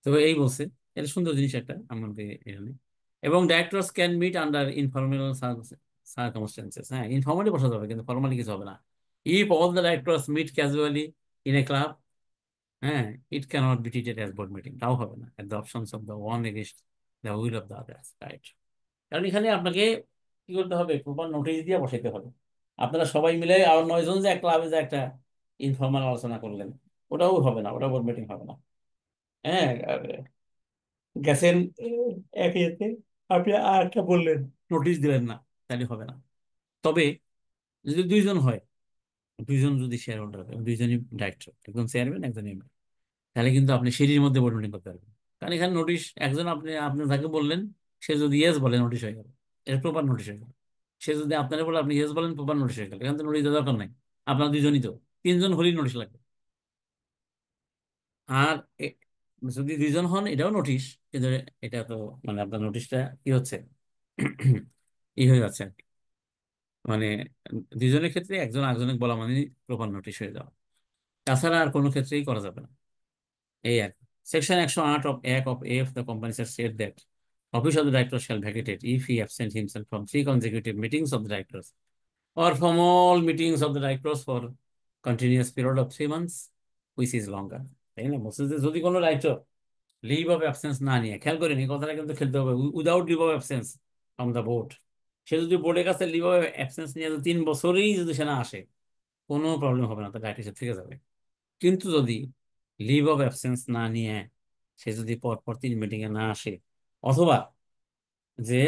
তো এই বলছে, এটা সুন্দর জিনিস একটা আমাদের এখানে। এবং directors can meet under informal circumstances. হ্যাঁ, ইনফরমালি বসা যাবে, কিন্তু ফর্মালি কিছু হবে না। If all the directors meet casually in a club, হ্যাঁ, it cannot be treated as board meeting, তাও হবে না। At the options of the one against the will of the others, right? কারণ এখানে আপনাকে কি করতে হবে, প্রপার নোটিশ দিয়ে বসাইতে হবে। আপনারা সবাই মিলে আর 9জন যে এক ক্লাবে যে একটা ইনফর্মাল আলোচনা করলেন, ওটাও হবে না, ওটা বোর্ড মিটিং হবে না। হ্যাঁ, গেছেন এক ইয়েতে, আপনি আর একটা বললেন, নোটিশ দিলেন না, তাহলে হবে না। তবে যদি 2জন হয়, 2জন যদি শেয়ার হোল্ডার হয়, 2জনই ডাইরেক্টর, একজন চেয়ারম্যান একজন এমডি, তাহলে কিন্তু আপনি সিঁড়ির মধ্যে বোর্ড মিটিং করতে পারবেন। কারণ এখানে নোটিশ একজন, আপনি যাকে বললেন সে যদি ইয়েস বলে, নোটিশ হয়ে গেল, এটা প্রপার নোটিশ হয়ে গেল। সে যদি আপনারা বলে আপনি ইয়েস বলেন, প্রপার নোটিশ হয়ে গেল। এখান থেকে নোটিশ দেওয়ার দরকার নাই, আপনার 2জনই তো, 3জন হলেই নোটিশ লাগবে। আর যদি 2জন হন এটাও নোটিশ, কিন্তু এটা তো মানে আপনার নোটিশটা কি হচ্ছে ই হয়ে যাচ্ছে আর কি। মানে 2জনের ক্ষেত্রে একজন আরেকজনকে বলা মানে প্রপার নোটিশ হয়ে যাওয়া, তাছাড়া আর কোনো ক্ষেত্রেই করা যাবে না। এই আর কি। Section 108 of Act of AF the company shall state that office of the director shall vacate if he absent himself from 3 consecutive meetings of the directors or from all meetings of the directors for continuous period of 3 months, which is longer. তাই না? বলছে যে যদি কোনো director leave of absence না নিয়ে, খেয়াল করেন এই কথাটা কিন্তু খেলতে হবে, without leave of absence from the board. সে যদি বোর্ডের কাছে লিভ অফ অ্যাবসেন্স নিয়ে 3 বছরেই যদি সে না আসে, কোনো প্রবলেম হবে না, তার ডাইরেক্টর থেকে যাবে। কিন্তু যদি লিভ অফ অ্যাবসেন্স না নিয়ে সে যদি পরপর 3 মিটিংয়ে না আসে, অথবা যে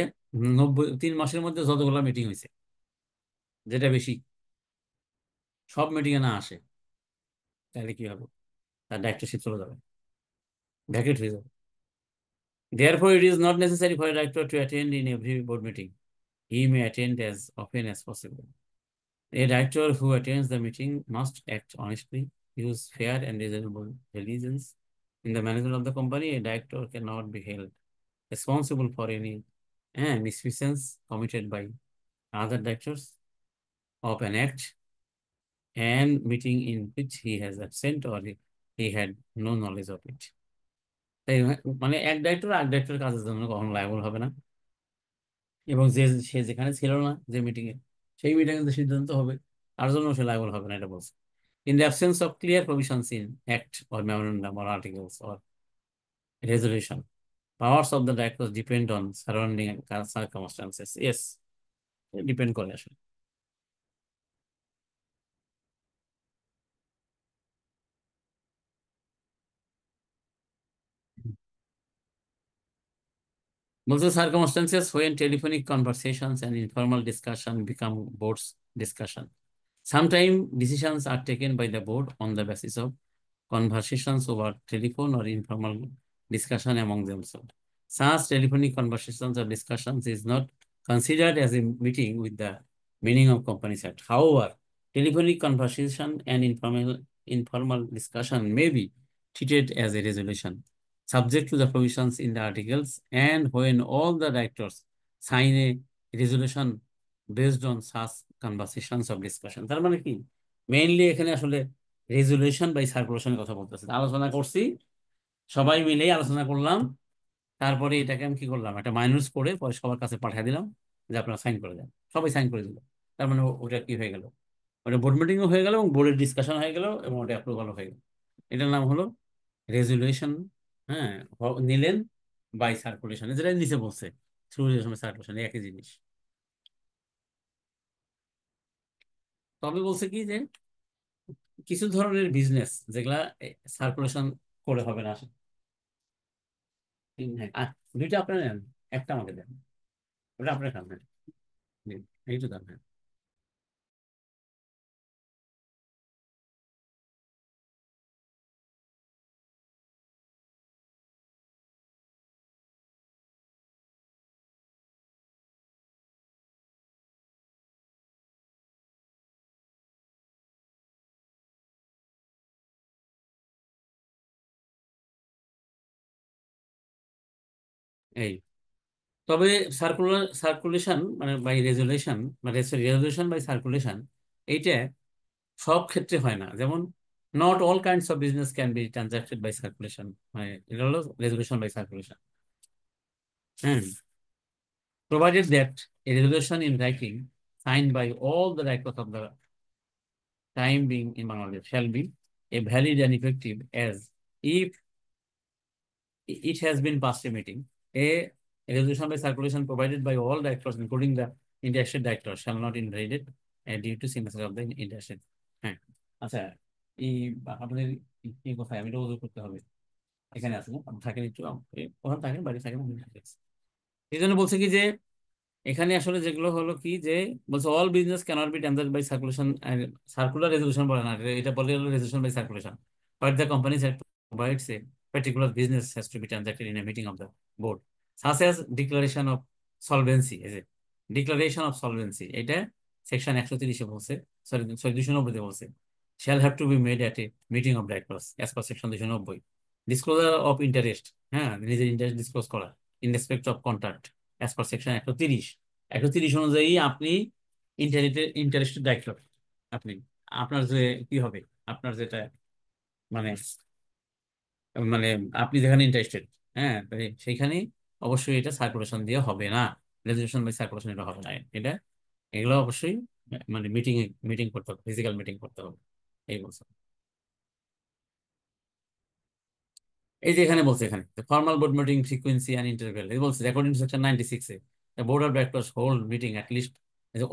3 মাসের মধ্যে যতগুলো মিটিং হয়েছে, যেটা বেশি, সব মিটিংয়ে না আসে, তাহলে কি হবে, তার ডাইরেক্টরশিপ চলে যাবে, ভ্যাকেট হয়ে যাবে। Therefore, it is not necessary for a director to attend in every board meeting. He may attend as often as possible. A director who attends the meeting must act honestly, use fair and reasonable diligence in the management of the company. A director cannot be held responsible for any misfeasance committed by other directors of an act and meeting in which he has absent or he had no knowledge of it. তাই মানে এক director আর ডাইরেক্টরের কাজের জন্য কখনো liable হবে না, এবং সে যেখানে ছিল না যে মিটিং এ, সেই মিটিং এ সিদ্ধান্ত হবে, তার জন্য সে লায়াবল হবে না, এটা বলছে। In the absence of clear provisions in Act or memorandum or articles or resolution, powers of the directors depend on surrounding circumstances. Yes, depend করে আসলে। বলছে circumstances when telephonic conversations and informal discussion become board's discussion. Sometimes decisions are taken by the board on the basis of conversations over telephone or informal discussion among themselves. Such telephonic conversations or discussions is not considered as a meeting with the meaning of Companies Act. However, telephonic conversation and informal discussion may be treated as a resolution, subject to the provisions in the articles, and when all the directors sign a resolution based on such conversations of discussion. তার মানে কি mainly এখানে আসলে resolution by সার্কুলেশনের কথা বলতেছে, আলোচনা করছি, সবাই মিলেই আলোচনা করলাম, তারপরে এটাকে আমি কি করলাম, একটা মাইনাস করে পরে সবার কাছে পাঠিয়ে দিলাম যে আপনারা সাইন করে দেন, সবাই সাইন করে দিল। তার মানে ওটা কি হয়ে গেল, ওটা বোর্ড মিটিংও হয়ে গেল এবং বোর্ডের ডিসকাশন হয়ে গেল এবং ওটা অ্যাপ্রুভাল হয়ে গেল। এটার নাম হলো রেজুলেশন। হ্যাঁ, নিলেন বাই সার্কুলেশন, যেটা নিচে বলছে থ্রু রেজুলেশন বাই সার্কুলেশন, একই জিনিস। তবে বলছে কি যে কিছু ধরনের বিজনেস যেগুলা সার্কুলেশন করে হবে না। হ্যাঁ, দুইটা আপনার নেন, একটা আমাকে দেন, ওটা আপনার খান। হ্যাঁ, নিন, এইটা দেন। হ্যাঁ, এই তবে সার্কুলেশন মানে বাই রেজুলেশন, মানে রেজুলেশন বাই সার্কুলেশন, এইটা সব ক্ষেত্রে হয় না। যেমন not all kinds of business can be transacted by circulation, মানে এটা হলো রেজুলেশন বাই সার্কুলেশন। হ্যাঁ, provided that a resolution in writing signed by all the directors of the time being in Bangladesh shall be a valid and effective as if it has been passed a meeting. A resolution by circulation provided by all directors, including the interested directors, shall not invalidate due to signature of the interested. হ্যাঁ, আচ্ছা, এই আপনাদের কি কোথায়, আমি এটা ওজোর করতে হবে, এখানে আছে না, আপনি থাকেন একটু, ওখানে থাকেন, বাড়ি থাকেন, এই জন্য বলছে কি যে এখানে আসলে যেগুলো হলো কি যে বলছে all business cannot be transact by circulation, circular resolution বলে না, এটা বলে হলো resolution by circulation, but the company provides a particular business has to be transacted in a meeting of the board, such as declaration of solvency. Is it declaration of solvency? এটা section 130 বলছে, sorry 290 বলছে, shall have to be made at a meeting of directors as per section 290. Disclosure of interest, হ্যাঁ, নিজের interest disclose করা in respect of contract as per section 130 অনুযায়ী আপনি interested director, আপনি আপনার যে কি হবে, আপনার যেটা মানে মানে আপনি যেখানে ইন্টারেস্টেড, হ্যাঁ, সেইখানে অবশ্যই এটা সার্কুলেশন দিয়ে হবে না, রেজুলেশন বাই সার্কুলেশন এটা হবে না। এটা এগুলো অবশ্যই মানে মিটিং করতে হবে, ফিজিক্যাল মিটিং করতে হবে, এই বলছে। এই যে এখানে বলছে, এখানে formal board meeting frequency and interval, এই বলছে according to section 96 a the board of directors hold meeting at least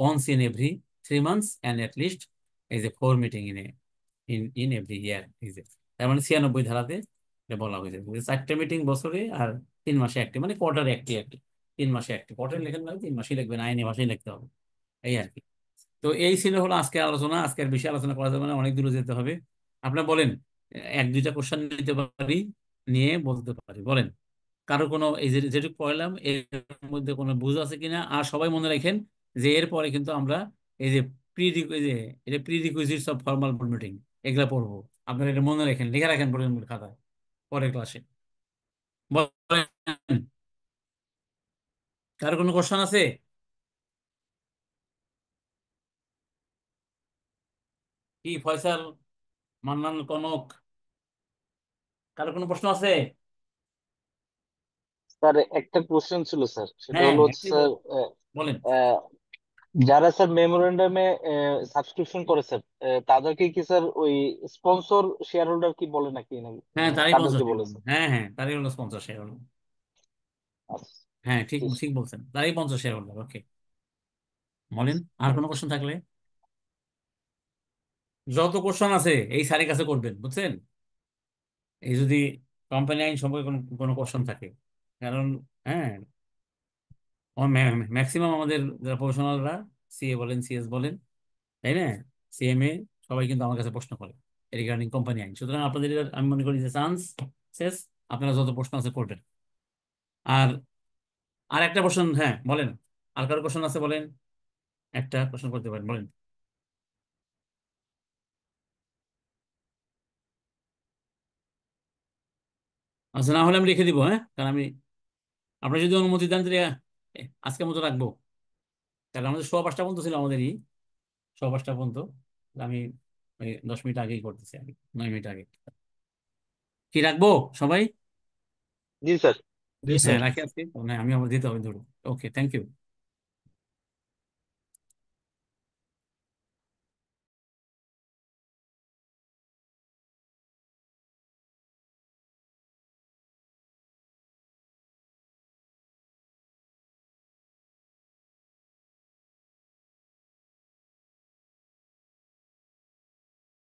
once in every 3 months and at least is a 4 meeting in every year, is it? তার মানে 96 ধারাতে এটা বলা হয়েছে যে 4টে meeting বছরে আর 3 মাসে একটি, মানে কোয়ার্টারে একটি 3 মাসে একটি, কোয়ার্টারে লেখেন না, 3 মাসে লিখবেন, আইনি ভাষায় লিখতে হবে, এই আর কি। তো এই ছিল হলো আজকের আলোচনা। আজকের বিষয়ে আলোচনা করা যাবে না, অনেক দূরে যেতে হবে। আপনার বলেন, এক দুইটা কোশ্চেন নিতে পারি, নিয়ে বলতে পারি, বলেন কারো কোনো এই যে যেটুকু পড়লাম এর মধ্যে কোনো বুঝ আছে কিনা। আর সবাই মনে রাখেন যে এরপরে কিন্তু আমরা এই যে এই যে এটা প্রিরিকুইজিটস অফ ফর্মাল বোর্ড মিটিং এগুলা পড়বো। আপনারা এটা মনে রাখেন, লিখে রাখেন পরের খাতায়, পরের ক্লাসে। বলেন, কারো কোনো কোশ্চেন আছে? কি ফয়সাল, মান্নান, কনক, কারো কোনো প্রশ্ন আছে? স্যার একটা কোশ্চেন ছিল স্যার, সেটা হ্যাঁ, হলো একটু স্যার বলেন। যারা স্যার মেমোরেন্ডামে সাবস্ক্রিপশন করে স্যার, তাদেরকে কি স্যার ওই স্পন্সর শেয়ার হোল্ডার কি বলে নাকি নাকি হ্যাঁ, তারই তাদেরকে স্পন্সরশিপ। বলে স্যার? হ্যাঁ হ্যাঁ, তারই হলো স্পন্সর শেয়ার হোল্ডার। আচ্ছা, হ্যাঁ, ঠিক ঠিক। ঠিক বলছেন, তারই স্পন্সর শেয়ার হোল্ডার। ওকে, বলেন আর কোনো কোশ্চেন থাকলে। যত কোশ্চেন আছে এই স্যারের কাছে করবেন, বুঝছেন? এই যদি কোম্পানি আইন সম্পর্কে কোনো কোনো কোশ্চেন থাকে, কারণ হ্যাঁ ম্যাক্সিমাম আমাদের যারা প্রফেশনালরা, সিএ বলেন, সিএস বলেন, তাই না, সিএমএ, সবাই কিন্তু আমার কাছে প্রশ্ন করে রিগার্ডিং কোম্পানি আইন। সুতরাং আপনাদের আমি মনে করি যে চান্স শেষ, আপনারা যত প্রশ্ন আছে করবেন। আর আর একটা প্রশ্ন, হ্যাঁ বলেন, আর কারো প্রশ্ন আছে বলেন, একটা প্রশ্ন করতে পারেন, বলেন। আচ্ছা, না হলে আমি রেখে দিব, হ্যাঁ, কারণ আমি, আপনি যদি অনুমতি দেন তাহলে আজকের মতো রাখবো। তাহলে আমাদের 5:15 পর্যন্ত ছিল আমাদেরই, 5:15 পর্যন্ত। আমি ওই 10 মিনিট আগেই করতেছি, আমি 9 মিনিট আগে। কি রাখবো সবাই? জি স্যার। জি হ্যাঁ স্যার। রাখি আজকে, হ্যাঁ আমি আমার দিতে হবে ধরুন। ওকে, থ্যাংক ইউ।